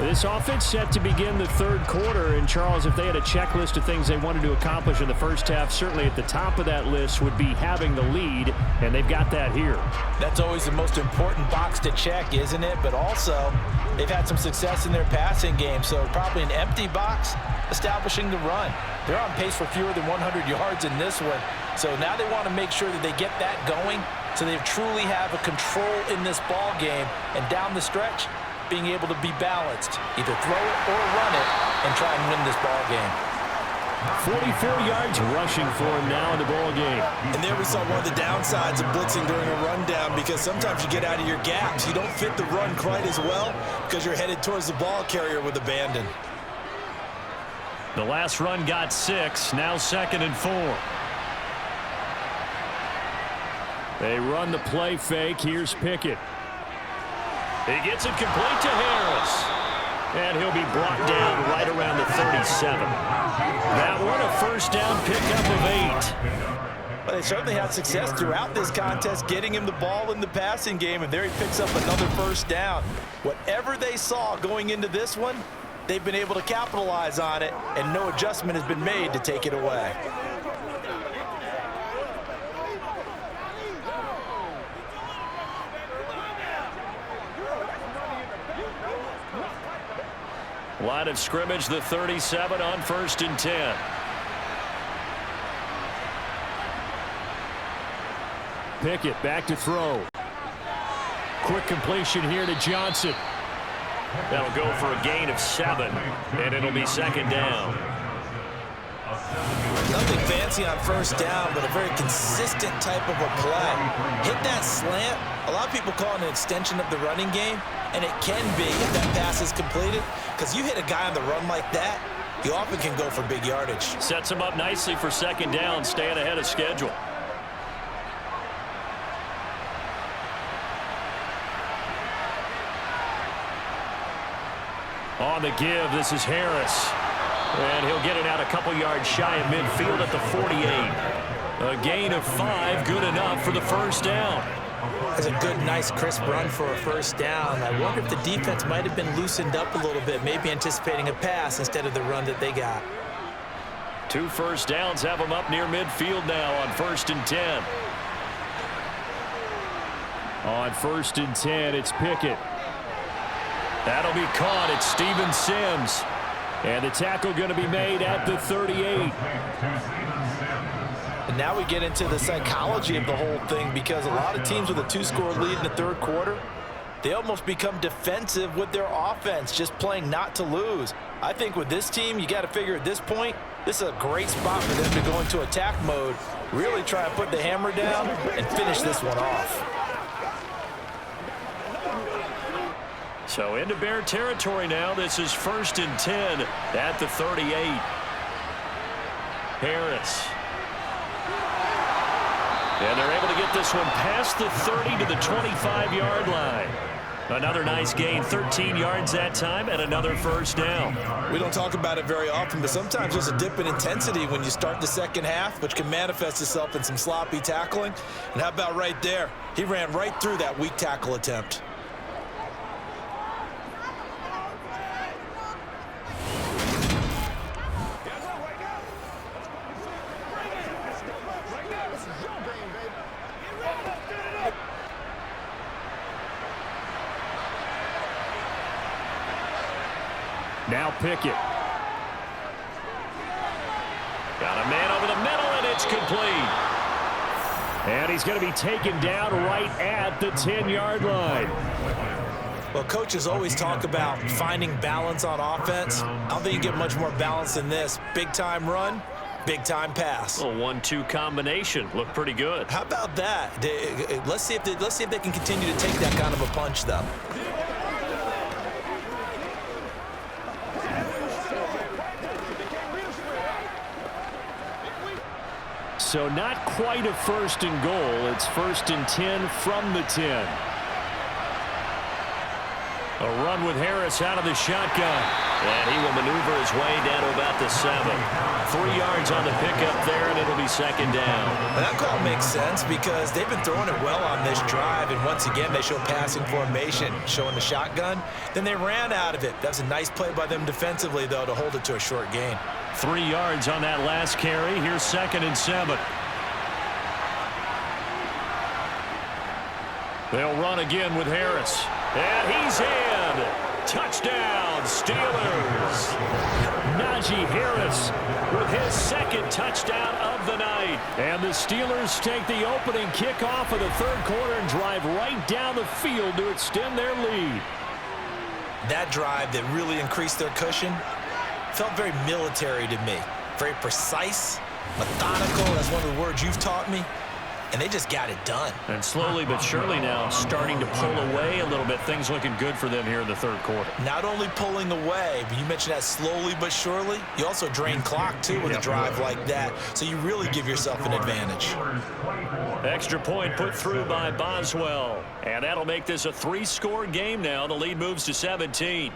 This offense set to begin the third quarter, and Charles, if they had a checklist of things they wanted to accomplish in the first half, certainly at the top of that list would be having the lead, and they've got that here. That's always the most important box to check, isn't it? But also, they've had some success in their passing game, so probably an empty box establishing the run. They're on pace for fewer than 100 yards in this one, so now they want to make sure that they get that going so they truly have a control in this ball game, and down the stretch, being able to be balanced, either throw it or run it, and try and win this ball game. 44 yards rushing for him now in the ball game. And there we saw one of the downsides of blitzing during a rundown, because sometimes you get out of your gaps. You don't fit the run quite as well because you're headed towards the ball carrier with abandon. The last run got 6, now 2nd and 4. They run the play fake. Here's Pickett. He gets it complete to Harris. And he'll be brought down right around the 37. That one a first down pickup of 8. Well, they certainly had success throughout this contest getting him the ball in the passing game, and there he picks up another first down. Whatever they saw going into this one, they've been able to capitalize on it, and no adjustment has been made to take it away. Line of scrimmage, the 37 on 1st and 10. Pickett back to throw. Quick completion here to Johnson. That'll go for a gain of 7, and it'll be 2nd down. Nothing fancy on first down, but a very consistent type of a play. Hit that slant. A lot of people call it an extension of the running game, and it can be if that pass is completed, because you hit a guy on the run like that, you often can go for big yardage. Sets him up nicely for 2nd down, staying ahead of schedule. On the give, this is Harris. And he'll get it out a couple yards shy of midfield at the 48. A gain of 5, good enough for the first down. That's a good, nice, crisp run for a first down. I wonder if the defense might have been loosened up a little bit, maybe anticipating a pass instead of the run that they got. 2 first downs have them up near midfield now on 1st and 10. On 1st and 10, it's Pickett. That'll be caught. It's Steven Sims. And the tackle going to be made at the 38. And now we get into the psychology of the whole thing, because a lot of teams with a 2-score lead in the third quarter, they almost become defensive with their offense, just playing not to lose. I think with this team, you got to figure at this point, this is a great spot for them to go into attack mode, really try and put the hammer down and finish this one off. So into Bear territory now. This is 1st and 10 at the 38. Harris. And they're able to get this one past the 30 to the 25-yard line. Another nice gain, 13 yards that time, and another first down. We don't talk about it very often, but sometimes there's a dip in intensity when you start the second half, which can manifest itself in some sloppy tackling. And how about right there? He ran right through that weak tackle attempt. Now Pickett. Got a man over the middle, and it's complete. And he's going to be taken down right at the 10-yard line. Well, coaches always talk about finding balance on offense. I don't think you get much more balance than this. Big-time run, big-time pass. A 1-2 combination. Looked pretty good. How about that? Let's see if they can continue to take that kind of a punch, though. So not quite a first and goal. It's first and 10 from the 10. A run with Harris out of the shotgun. And he will maneuver his way down to about the 7. 3 yards on the pickup there, and it'll be second down. Well, that call makes sense because they've been throwing it well on this drive, and once again, they show passing formation, showing the shotgun. Then they ran out of it. That was a nice play by them defensively, though, to hold it to a short gain. 3 yards on that last carry. Here's second and 7. They'll run again with Harris. And he's in. Touchdown, Steelers. Najee Harris with his second touchdown of the night. And the Steelers take the opening kickoff of the third quarter and drive right down the field to extend their lead. That drive that really increased their cushion felt very military to me. Very precise, methodical. That's one of the words you've taught me. And they just got it done. And slowly but surely now starting to pull away a little bit. Things looking good for them here in the third quarter. Not only pulling away, but you mentioned that slowly but surely. You also drain clock, too, with a drive like that. So you really give yourself an advantage. Extra point put through by Boswell. And that'll make this a 3-score game now. The lead moves to 17.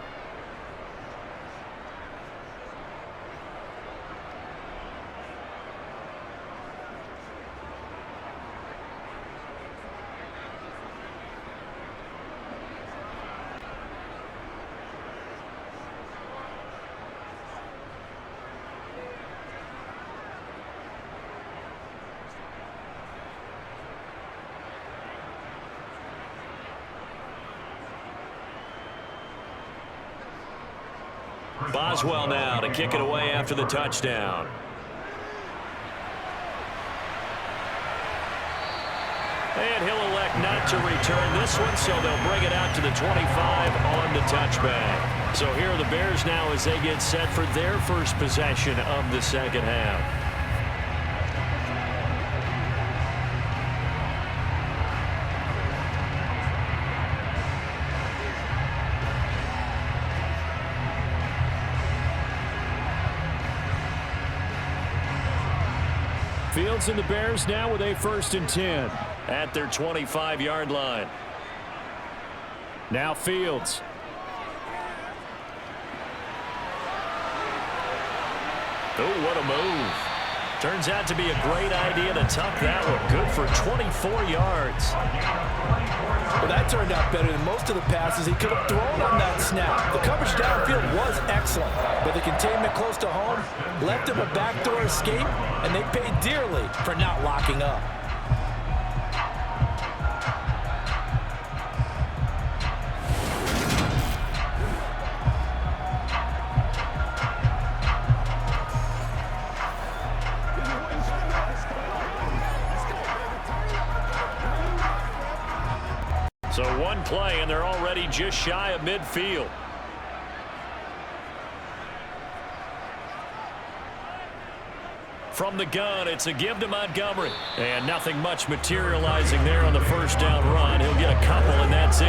Boswell now to kick it away after the touchdown. And he'll elect not to return this one, so they'll bring it out to the 25 on the touchback. So here are the Bears now as they get set for their first possession of the second half. Fields and the Bears now with a first and 10 at their 25-yard line. Now Fields. Oh, what a move. Turns out to be a great idea to tuck that one. Good for 24 yards. Well, that turned out better than most of the passes he could have thrown on that snap. The coverage downfield was excellent, but the containment close to home left him a backdoor escape, and they paid dearly for not locking up. So one play, and they're already just shy of midfield. From the gun, it's a give to Montgomery. And nothing much materializing there on the first down run. He'll get a couple, and that's it.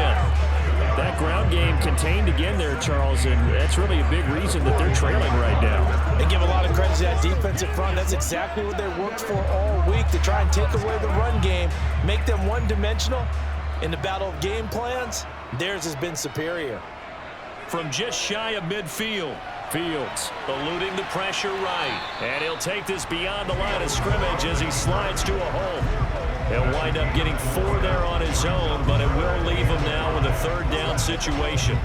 That ground game contained again there, Charles, and that's really a big reason that they're trailing right now. They give a lot of credit to that defensive front. That's exactly what they worked for all week, to try and take away the run game, make them one-dimensional. In the battle of game plans, theirs has been superior. From just shy of midfield, Fields eluding the pressure right. And he'll take this beyond the line of scrimmage as he slides to a hole. He'll wind up getting 4 there on his own, but it will leave him now with a third down situation.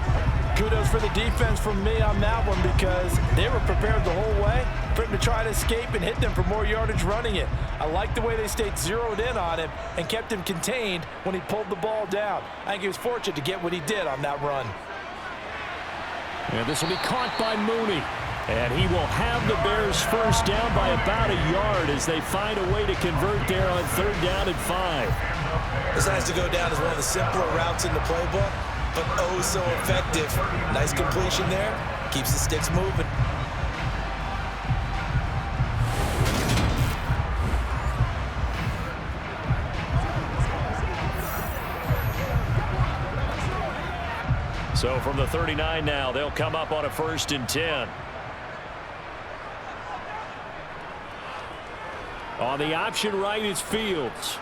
Kudos for the defense from me on that one, because they were prepared the whole way for him to try to escape and hit them for more yardage running it. I like the way they stayed zeroed in on him and kept him contained when he pulled the ball down. I think he was fortunate to get what he did on that run. And this will be caught by Mooney. And he will have the Bears first down by about a yard as they find a way to convert there on 3rd down and 5. This has to go down as one of the simpler routes in the playbook, but oh so effective. Nice completion there. Keeps the sticks moving. So from the 39 now, they'll come up on a 1st and 10. On the option right is Fields.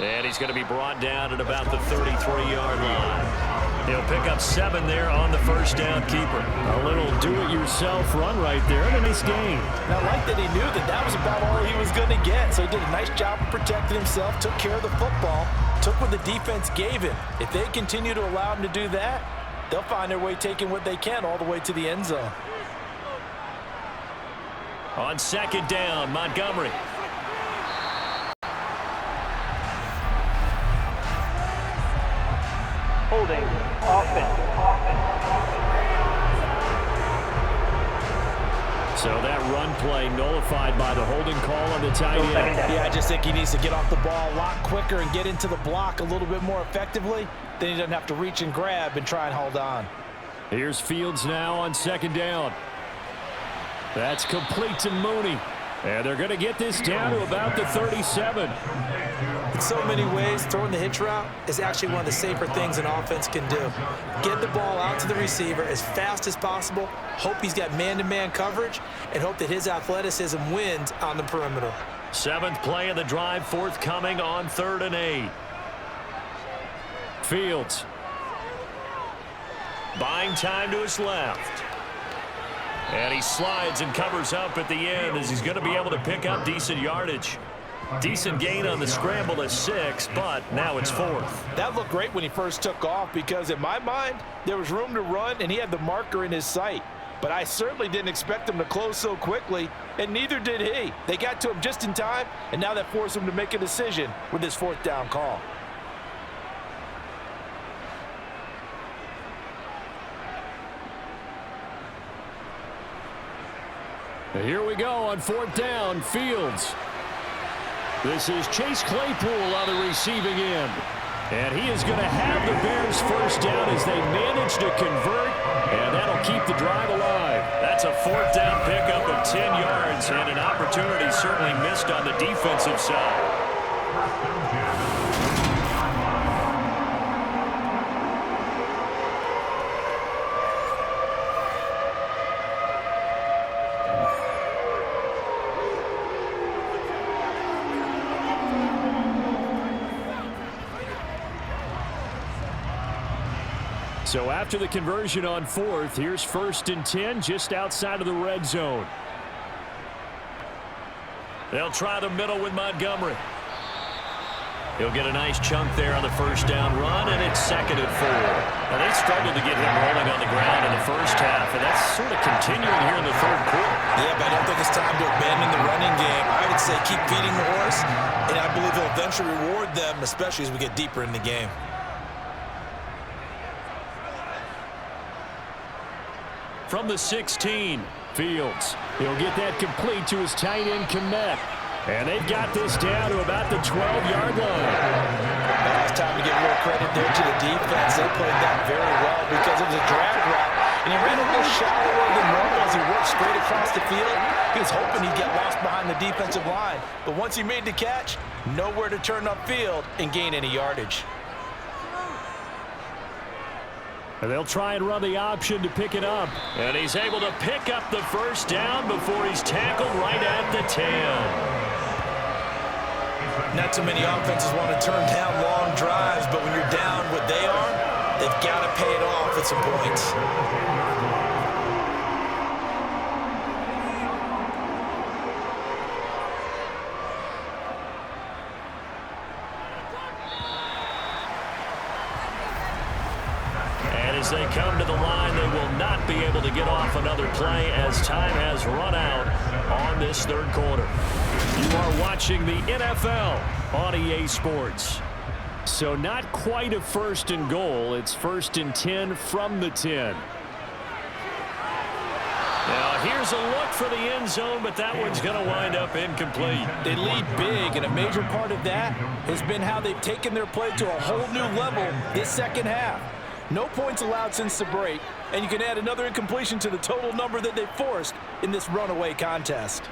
And he's going to be brought down at about the 33-yard line. He'll pick up 7 there on the first down keeper. A little do-it-yourself run right there. And a nice game. And I like that he knew that that was about all he was going to get. So he did a nice job of protecting himself, took care of the football, took what the defense gave him. If they continue to allow him to do that, they'll find their way taking what they can all the way to the end zone. On 2nd down, Montgomery. Holding offense. So that run play nullified by the holding call on the tight end. Yeah, I just think he needs to get off the ball a lot quicker and get into the block a little bit more effectively. Then he doesn't have to reach and grab and try and hold on. Here's Fields now on 2nd down. That's complete to Mooney. And they're going to get this down to about the 37. In so many ways, throwing the hitch route is actually one of the safer things an offense can do. Get the ball out to the receiver as fast as possible, hope he's got man-to-man coverage, and hope that his athleticism wins on the perimeter. 7th play of the drive, forthcoming on 3rd and 8. Fields. Buying time to his left. And he slides and covers up at the end as he's going to be able to pick up decent yardage. Decent gain on the scramble at 6, but now it's 4th. That looked great when he first took off because, in my mind, there was room to run and he had the marker in his sight. But I certainly didn't expect him to close so quickly, and neither did he. They got to him just in time, and now that forced him to make a decision with his 4th down call. Here we go on 4th down, Fields. This is Chase Claypool on the receiving end. And he is going to have the Bears first down as they manage to convert, and that'll keep the drive alive. That's a 4th down pickup of 10 yards, and an opportunity certainly missed on the defensive side. So after the conversion on 4th, here's 1st and 10 just outside of the red zone. They'll try the middle with Montgomery. He'll get a nice chunk there on the first down run, and it's 2nd and 4. Now, they struggled to get him rolling on the ground in the first half, and that's sort of continuing here in the 3rd quarter. Yeah, but I don't think it's time to abandon the running game. I would say keep feeding the horse, and I believe he'll eventually reward them, especially as we get deeper in the game. From the 16, Fields. He'll get that complete to his tight end, Komet. And they've got this down to about the 12-yard line. Now it's time to give more credit there to the defense. They played that very well because it was a drag route. And he ran a little shallower than normal as he worked straight across the field. He was hoping he'd get lost behind the defensive line. But once he made the catch, nowhere to turn upfield and gain any yardage. And they'll try and run the option to pick it up. And he's able to pick up the first down before he's tackled right at the 10. Not too many offenses want to turn down long drives, but when you're down what they are, they've got to pay it off at some points. As they come to the line, they will not be able to get off another play as time has run out on this 3rd quarter. You are watching the NFL on EA Sports. So not quite a 1st and goal. It's 1st and 10 from the 10. Here's a look for the end zone, but that one's going to wind up incomplete. They lead big, and a major part of that has been how they've taken their play to a whole new level this second half. No points allowed since the break, and you can add another incompletion to the total number that they forced in this runaway contest.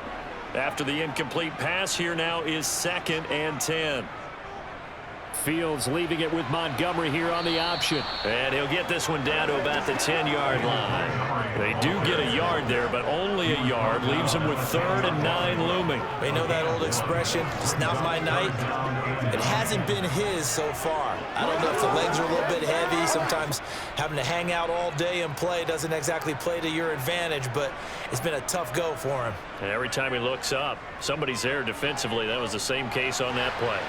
After the incomplete pass, here now is 2nd and 10. Fields leaving it with Montgomery here on the option. And he'll get this one down to about the 10-yard line. They do get a yard there, but only a yard. Leaves them with 3rd and 9 looming. They know that old expression, it's not my night. It hasn't been his so far. I don't know if the legs are a little bit heavy. Sometimes having to hang out all day and play doesn't exactly play to your advantage, but it's been a tough go for him. And every time he looks up, somebody's there defensively. That was the same case on that play.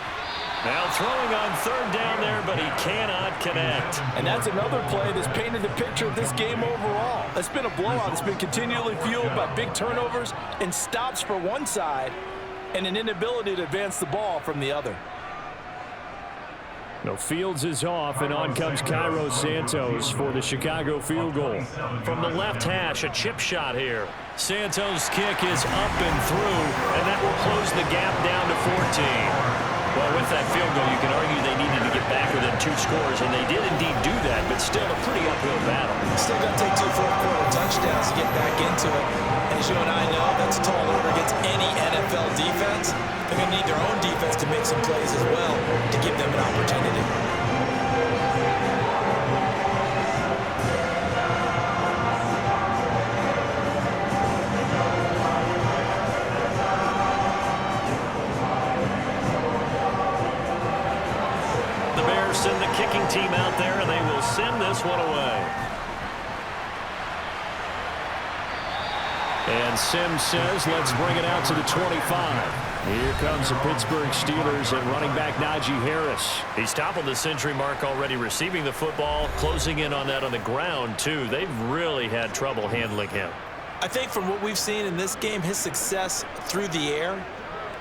Now throwing on 3rd down there, but he cannot connect. And that's another play that's painted the picture of this game overall. It's been a blowout. It's been continually fueled by big turnovers and stops for one side and an inability to advance the ball from the other. No, Fields is off, and on comes Cairo Santos for the Chicago field goal. From the left hash, a chip shot here. Santos' kick is up and through, and that will close the gap down to 14. Well, with that field goal, you can argue they needed to get back within 2 scores, and they did indeed do that, but still a pretty uphill battle. Still going to take 2 fourth-quarter touchdowns to get back into it. And as you and I know, that's a tall order against any NFL defense. They're going to need their own defense to make some plays as well to give them an opportunity. Send the kicking team out there, and they will send this one away. And Sims says, let's bring it out to the 25. Here comes the Pittsburgh Steelers and running back Najee Harris. He's toppled the century mark already, receiving the football, closing in on that on the ground, too. They've really had trouble handling him. I think from what we've seen in this game, his success through the air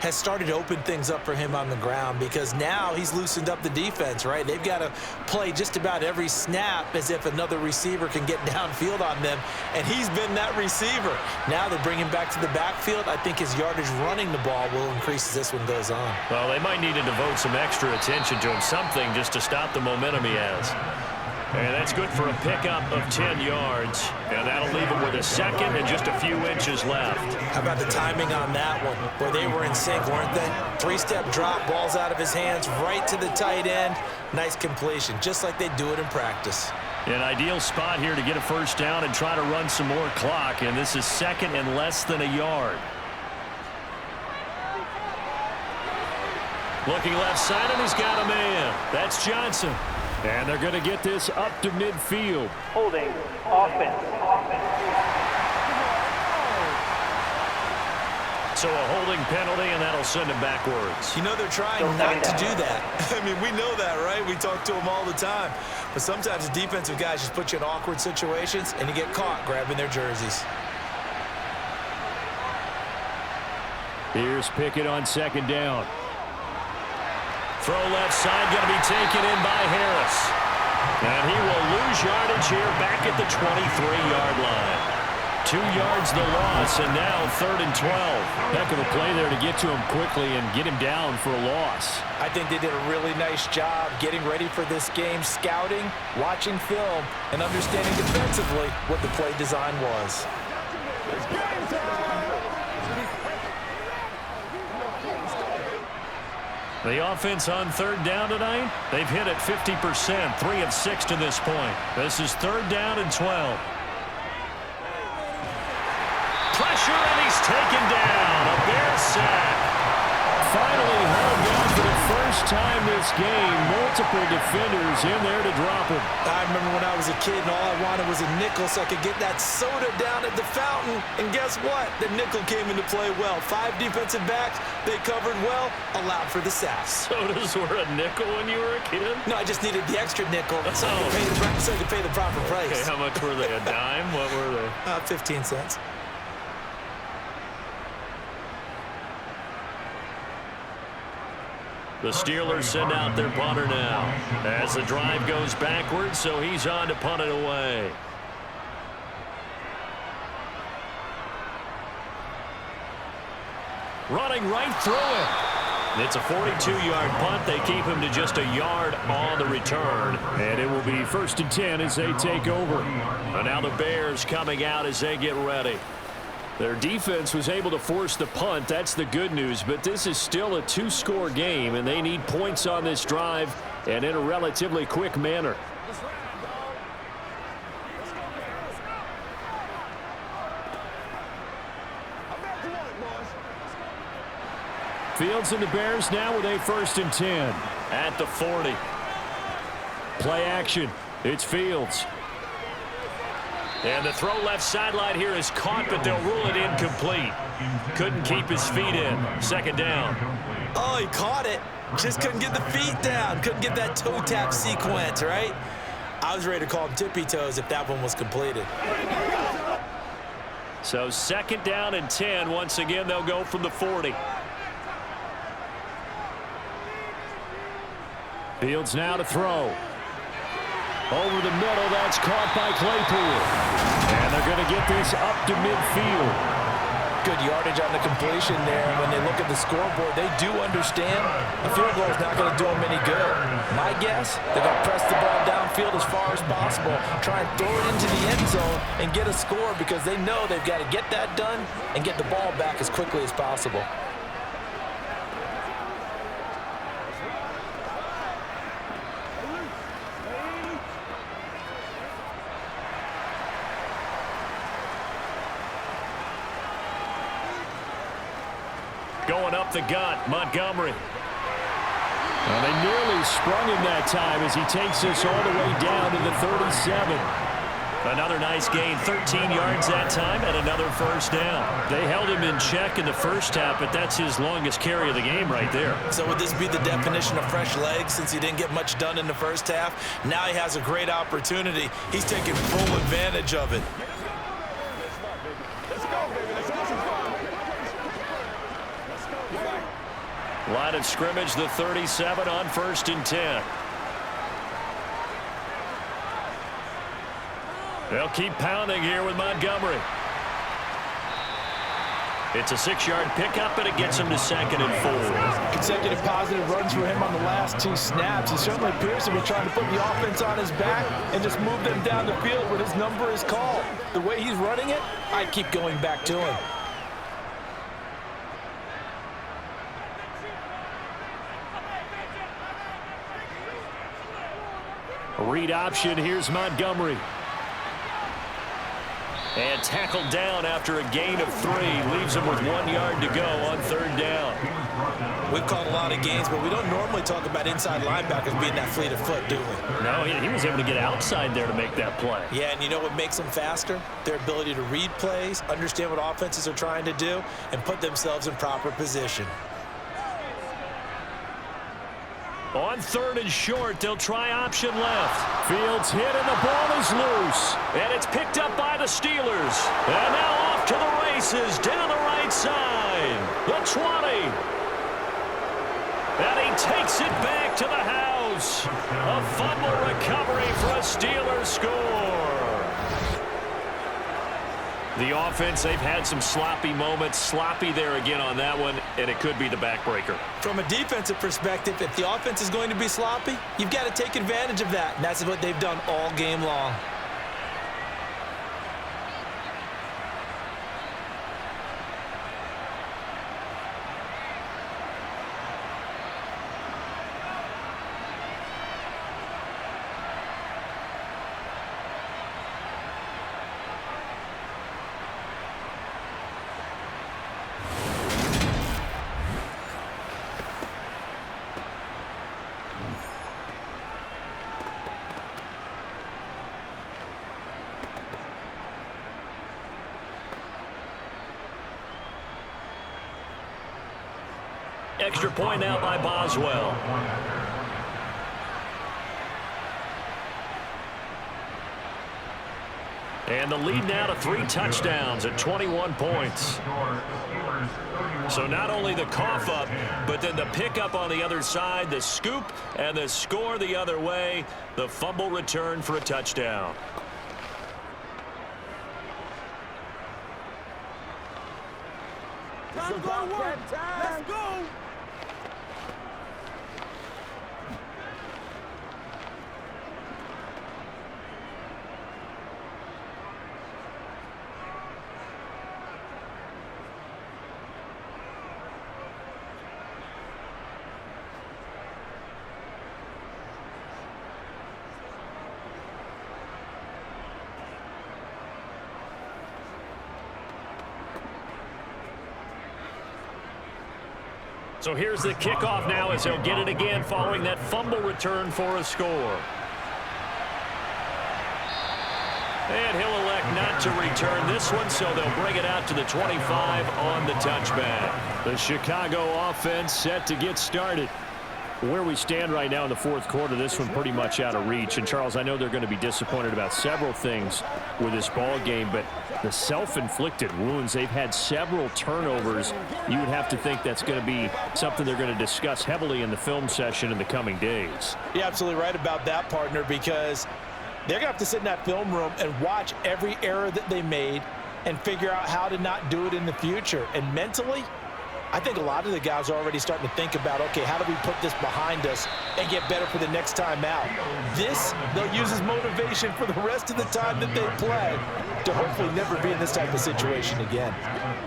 has started to open things up for him on the ground, because now he's loosened up the defense, right? They've got to play just about every snap as if another receiver can get downfield on them, and he's been that receiver. Now they bring him back to the backfield. I think his yardage running the ball will increase as this one goes on. Well, they might need to devote some extra attention to him, something just to stop the momentum he has. And that's good for a pickup of 10 yards. And that'll leave him with a 2nd and just a few inches left. How about the timing on that one? Boy, they were in sync, weren't they? 3-step drop, balls out of his hands, right to the tight end. Nice completion, just like they do it in practice. An ideal spot here to get a 1st down and try to run some more clock. And this is 2nd and less than a yard. Looking left side, and he's got a man. That's Johnson. And they're going to get this up to midfield. Holding offense. So a holding penalty, and that'll send him backwards. You know, they're trying not to do that. I mean, we know that, right? We talk to them all the time. But sometimes the defensive guys just put you in awkward situations, and you get caught grabbing their jerseys. Here's Pickett on 2nd down. Throw left side, going to be taken in by Harris. And he will lose yardage here back at the 23-yard line. 2 yards the loss, and now 3rd and 12. Heck of a play there to get to him quickly and get him down for a loss. I think they did a really nice job getting ready for this game, scouting, watching film, and understanding defensively what the play design was. The offense on 3rd down tonight, they've hit it 50%, 3 of 6 to this point. This is 3rd down and 12. Pressure, and he's taken down. A Bear sack. Finally held down for the first time this game. Multiple defenders in there to drop him. I remember when I was a kid and all I wanted was a nickel so I could get that soda down at the fountain. And guess what? The nickel came into play well. 5 defensive backs, they covered well, allowed for the sack. Sodas were a nickel when you were a kid? No, I just needed the extra nickel so I could pay the proper price. Okay, how much were they? A dime? What were they? 15 cents. The Steelers send out their punter now as the drive goes backwards, so he's on to punt it away. running right through it. It's a 42-yard punt. They keep him to just a yard on the return. And it will be 1st and 10 as they take over. And now the Bears coming out as they get ready. Their defense was able to force the punt. That's the good news. But this is still a 2-score game, and they need points on this drive and in a relatively quick manner. Fields and the Bears now with a 1st and 10 at the 40. Play action. It's Fields. And the throw left sideline here is caught, but they'll rule it incomplete. Couldn't keep his feet in. 2nd down. Oh, he caught it. Just couldn't get the feet down. Couldn't get that toe tap sequence, right? I was ready to call him tippy toes if that one was completed. So 2nd down and 10. Once again, they'll go from the 40. Fields now to throw. Over the middle, that's caught by Claypool. And they're going to get this up to midfield. Good yardage on the completion there. When they look at the scoreboard, they do understand a field goal is not going to do them any good. My guess, they're going to press the ball downfield as far as possible, try and throw it into the end zone and get a score because they know they've got to get that done and get the ball back as quickly as possible. Going up the gut, Montgomery. Well, they nearly sprung him that time as he takes this all the way down to the 37. Another nice gain, 13 yards that time, and another 1st down. They held him in check in the first half, but that's his longest carry of the game right there. So would this be the definition of fresh legs since he didn't get much done in the first half? Now he has a great opportunity. He's taking full advantage of it. Line of scrimmage, the 37 on 1st and 10. They'll keep pounding here with Montgomery. It's a 6-yard pickup, and it gets him to 2nd and 4. Consecutive positive runs for him on the last 2 snaps. He certainly appears to be trying to put the offense on his back and just move them down the field when his number is called. The way he's running it, I'd keep going back to him. Read option, here's Montgomery. And tackled down after a gain of 3. Leaves him with 1 yard to go on 3rd down. We've called a lot of games, but we don't normally talk about inside linebackers being that fleet of foot, do we? No, he was able to get outside there to make that play. Yeah, and you know what makes them faster? Their ability to read plays, understand what offenses are trying to do, and put themselves in proper position. On 3rd and short, they'll try option left. Fields hit, and the ball is loose. And it's picked up by the Steelers. And now off to the races, down the right side. The 20. And he takes it back to the house. A fumble recovery for a Steelers score. The offense, they've had some sloppy moments. Sloppy there again on that one, and it could be the backbreaker. From a defensive perspective, if the offense is going to be sloppy, you've got to take advantage of that, and that's what they've done all game long. Extra point out by Boswell. And the lead now to 3 touchdowns at 21 points. So not only the cough up, but then the pickup on the other side, the scoop, and the score the other way. The fumble return for a touchdown. Time to go to work. Let's go. So here's the kickoff now as he'll get it again following that fumble return for a score. And he'll elect not to return this one, so they'll bring it out to the 25 on the touchback. The Chicago offense set to get started. Where we stand right now in the fourth quarter, this one pretty much out of reach. And, Charles, I know they're going to be disappointed about several things with this ball game, but the self-inflicted wounds, they've had several turnovers. You would have to think that's going to be something they're going to discuss heavily in the film session in the coming days. You're absolutely right about that, partner, because they're going to have to sit in that film room and watch every error that they made and figure out how to not do it in the future. And mentally, I think a lot of the guys are already starting to think about, okay, how do we put this behind us and get better for the next time out? This, they'll use as motivation for the rest of the time that they play to hopefully never be in this type of situation again.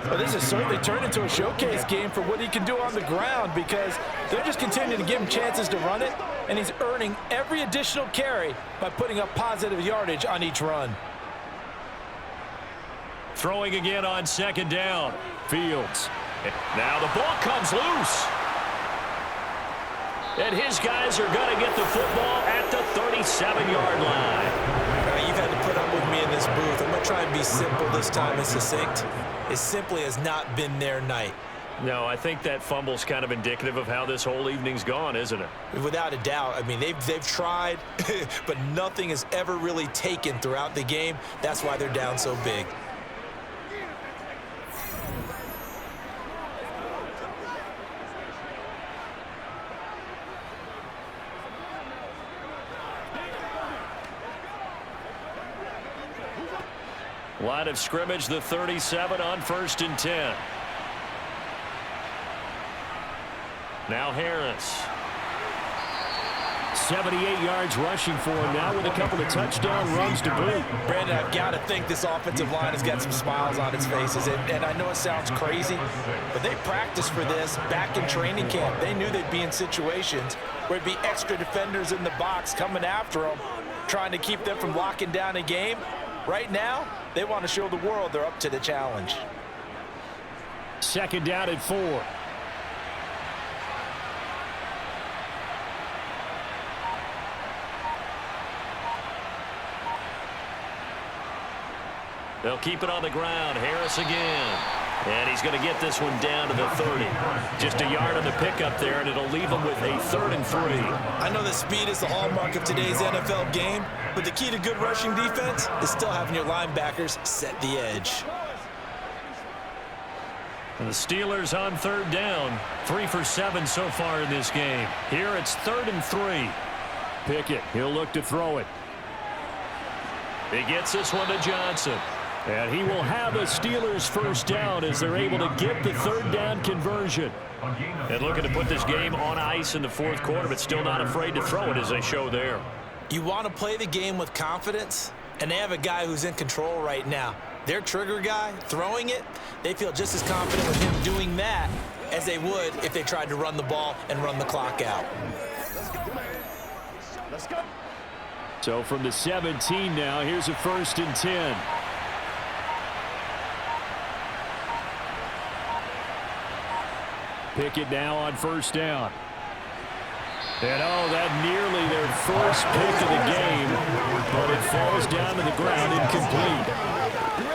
But this has certainly turned into a showcase game for what he can do on the ground, because they're just continuing to give him chances to run it, and he's earning every additional carry by putting up positive yardage on each run. Throwing again on second down. Fields. Now the ball comes loose. And his guys are going to get the football at the 37-yard line. You've had to put up with me in this booth. I'm going to try and be simple this time and succinct. It simply has not been their night. No, I think that fumble's kind of indicative of how this whole evening's gone, isn't it? Without a doubt. I mean, they've tried, but nothing has ever really taken throughout the game. That's why they're down so big. Line of scrimmage, the 37 on 1st and 10. Now Harris. 78 yards rushing for him now with a couple of touchdown runs to boot. Brandon, I've got to think this offensive line has got some smiles on its faces. And I know it sounds crazy, but they practiced for this back in training camp. They knew they'd be in situations where it'd be extra defenders in the box coming after them, trying to keep them from locking down a game. Right now, they want to show the world they're up to the challenge. Second down at 4. They'll keep it on the ground. Harris again. And he's going to get this one down to the 30. Just a yard on the pickup there, and it'll leave him with a 3rd and 3. I know that speed is the hallmark of today's NFL game, but the key to good rushing defense is still having your linebackers set the edge. And the Steelers on 3rd down. 3 for 7 so far in this game. Here it's 3rd and 3. Pickett, he'll look to throw it. He gets this one to Johnson. And he will have a Steelers first down as they're able to get the 3rd down conversion. And looking to put this game on ice in the 4th quarter, but still not afraid to throw it as they show there. You want to play the game with confidence, and they have a guy who's in control right now. Their trigger guy throwing it, they feel just as confident with him doing that as they would if they tried to run the ball and run the clock out. Let's go. So from the 17 now, here's a 1st and 10. Pickett now on 1st down. And oh, that nearly their first pick of the game, but it falls down to the ground incomplete.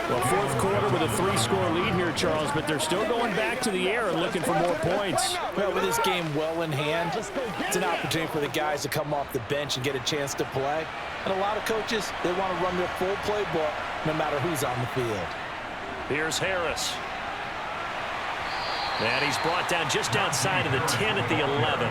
Well, 4th quarter with a 3-score lead here, Charles, but they're still going back to the air and looking for more points. Well, with this game well in hand, it's an opportunity for the guys to come off the bench and get a chance to play. And a lot of coaches, they want to run their full playbook no matter who's on the field. Here's Harris. And he's brought down just outside of the 10 at the 11.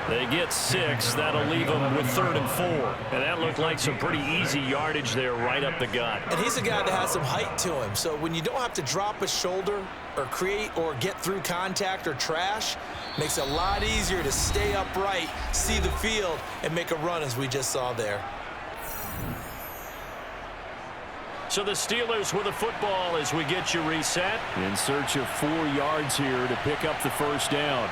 They get 6. That'll leave them with 3rd and 4. And that looked like some pretty easy yardage there right up the gut. And he's a guy that has some height to him. So when you don't have to drop a shoulder or create or get through contact or trash, makes it a lot easier to stay upright, see the field, and make a run as we just saw there. So the Steelers with a football as we get you reset. In search of 4 yards here to pick up the first down.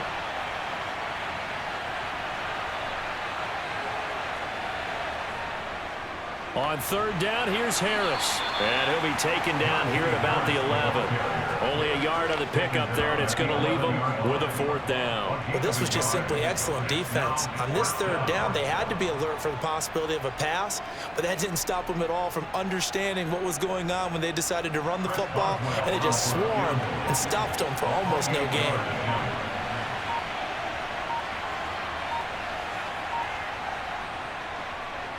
On 3rd down, here's Harris. And he'll be taken down here at about the 11. Only a yard on the pickup there, and it's going to leave him with a 4th down. Well, this was just simply excellent defense. On this 3rd down, they had to be alert for the possibility of a pass, but that didn't stop them at all from understanding what was going on when they decided to run the football, and they just swarmed and stopped them for almost no gain.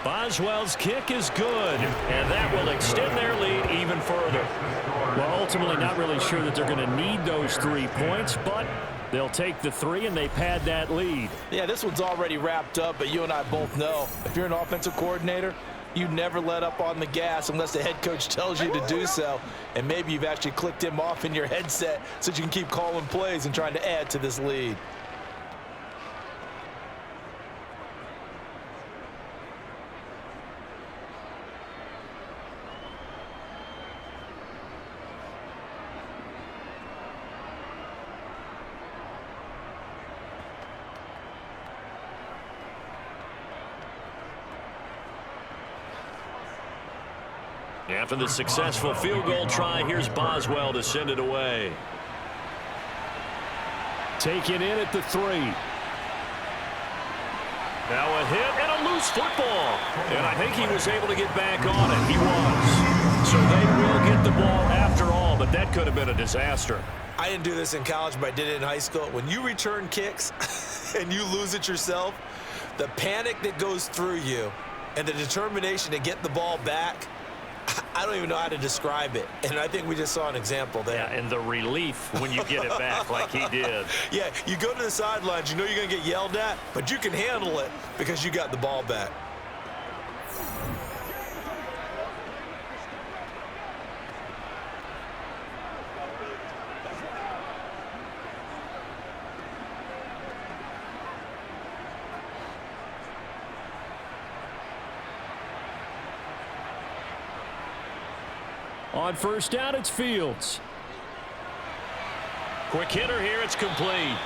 Boswell's kick is good, and that will extend their lead even further. Well, ultimately not really sure that they're going to need those 3 points, but they'll take the 3 and they pad that lead. Yeah, this one's already wrapped up, but you and I both know if you're an offensive coordinator, you never let up on the gas unless the head coach tells you to do so. And maybe you've actually clicked him off in your headset so that you can keep calling plays and trying to add to this lead. After the successful field goal try, here's Boswell to send it away. Taken in at the 3. Now a hit and a loose football. And I think he was able to get back on it. He was. So they will get the ball after all, but that could have been a disaster. I didn't do this in college, but I did it in high school. When you return kicks and you lose it yourself, the panic that goes through you and the determination to get the ball back, I don't even know how to describe it. And I think we just saw an example there. Yeah, and the relief when you get it back like he did. Yeah, you go to the sidelines, you know you're going to get yelled at, but you can handle it because you got the ball back. On 1st down, it's Fields. Quick hitter here, it's complete.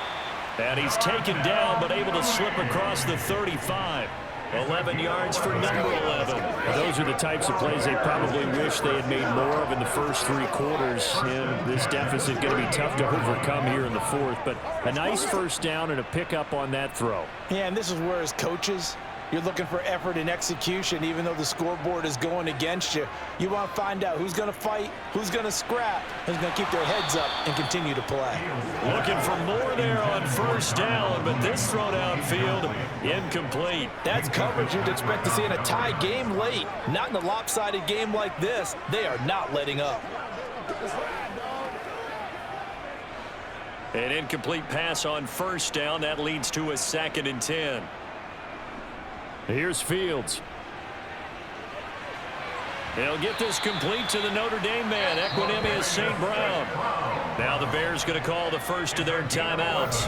And he's taken down, but able to slip across the 35. 11 yards for number 11. Those are the types of plays they probably wish they had made more of in the first 3 quarters. And this deficit going to be tough to overcome here in the 4th. But a nice 1st down and a pickup on that throw. Yeah, and this is where as coaches, you're looking for effort and execution, even though the scoreboard is going against you. You want to find out who's going to fight, who's going to scrap, who's going to keep their heads up and continue to play. Looking for more there on 1st down, but this throw downfield, incomplete. That's coverage you'd expect to see in a tie game late. Not in a lopsided game like this. They are not letting up. An incomplete pass on 1st down. That leads to a 2nd and 10. Here's Fields. They'll get this complete to the Notre Dame man, Equinemius St. Brown. Now the Bears going to call the first of their timeouts,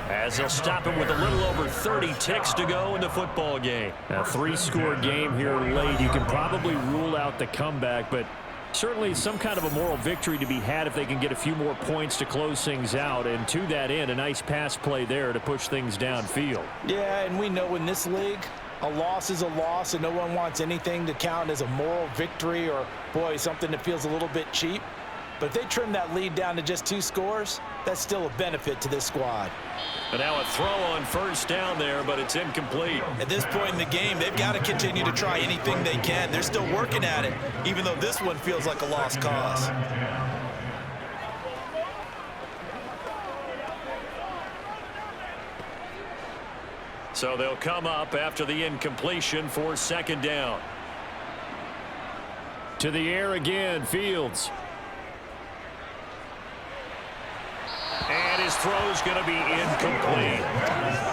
as they'll stop him with a little over 30 ticks to go in the football game. A 3-score game here late. You can probably rule out the comeback, but certainly some kind of a moral victory to be had if they can get a few more points to close things out. And to that end, a nice pass play there to push things downfield. Yeah, and we know in this league, a loss is a loss, and no one wants anything to count as a moral victory or, boy, something that feels a little bit cheap. But if they trim that lead down to just 2 scores, that's still a benefit to this squad. But now a throw on 1st down there, but it's incomplete. At this point in the game, they've got to continue to try anything they can. They're still working at it, even though this one feels like a lost cause. So they'll come up after the incompletion for 2nd down. To the air again, Fields. And his throw's going to be incomplete.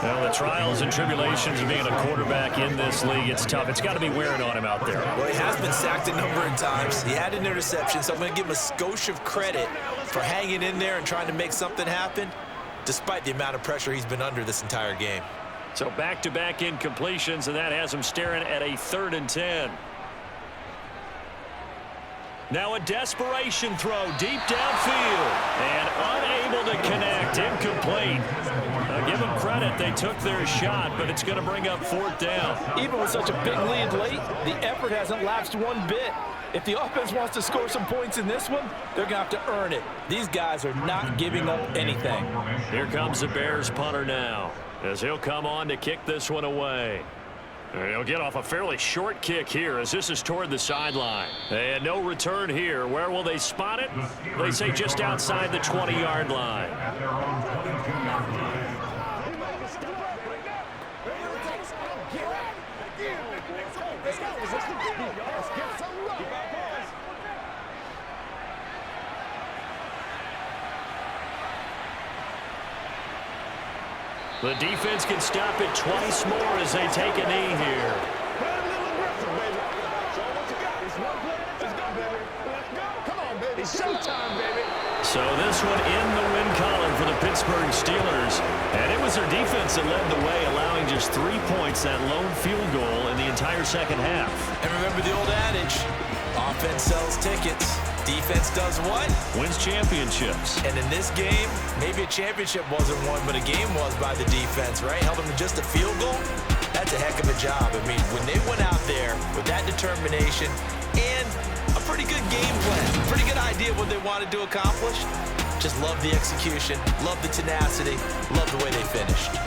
Well, the trials and tribulations of being a quarterback in this league, it's tough. It's got to be wearing on him out there. Well, he has been sacked a number of times. He had an interception, so I'm going to give him a skosh of credit for hanging in there and trying to make something happen, despite the amount of pressure he's been under this entire game. So back-to-back incompletions, and that has him staring at a 3rd and 10. Now a desperation throw deep downfield and unable to connect. Incomplete. Give them credit. They took their shot, but it's going to bring up 4th down. Even with such a big lead late, the effort hasn't lapsed one bit. If the offense wants to score some points in this one, they're going to have to earn it. These guys are not giving up anything. Here comes the Bears punter now, as he'll come on to kick this one away. He'll get off a fairly short kick here as this is toward the sideline. And no return here. Where will they spot it? They say just outside the 20-yard line. The defense can stop it twice more as they take a knee here. It's showtime, baby. So this one in the win column for the Pittsburgh Steelers. And it was their defense that led the way, allowing just 3 points, that lone field goal in the entire second half. And remember the old adage, offense sells tickets. Defense does what? Wins championships. And in this game, maybe a championship wasn't won, but a game was by the defense, right? Held them to just a field goal. That's a heck of a job. I mean, when they went out there with that determination and a pretty good game plan, pretty good idea of what they wanted to accomplish, just love the execution, love the tenacity, love the way they finished.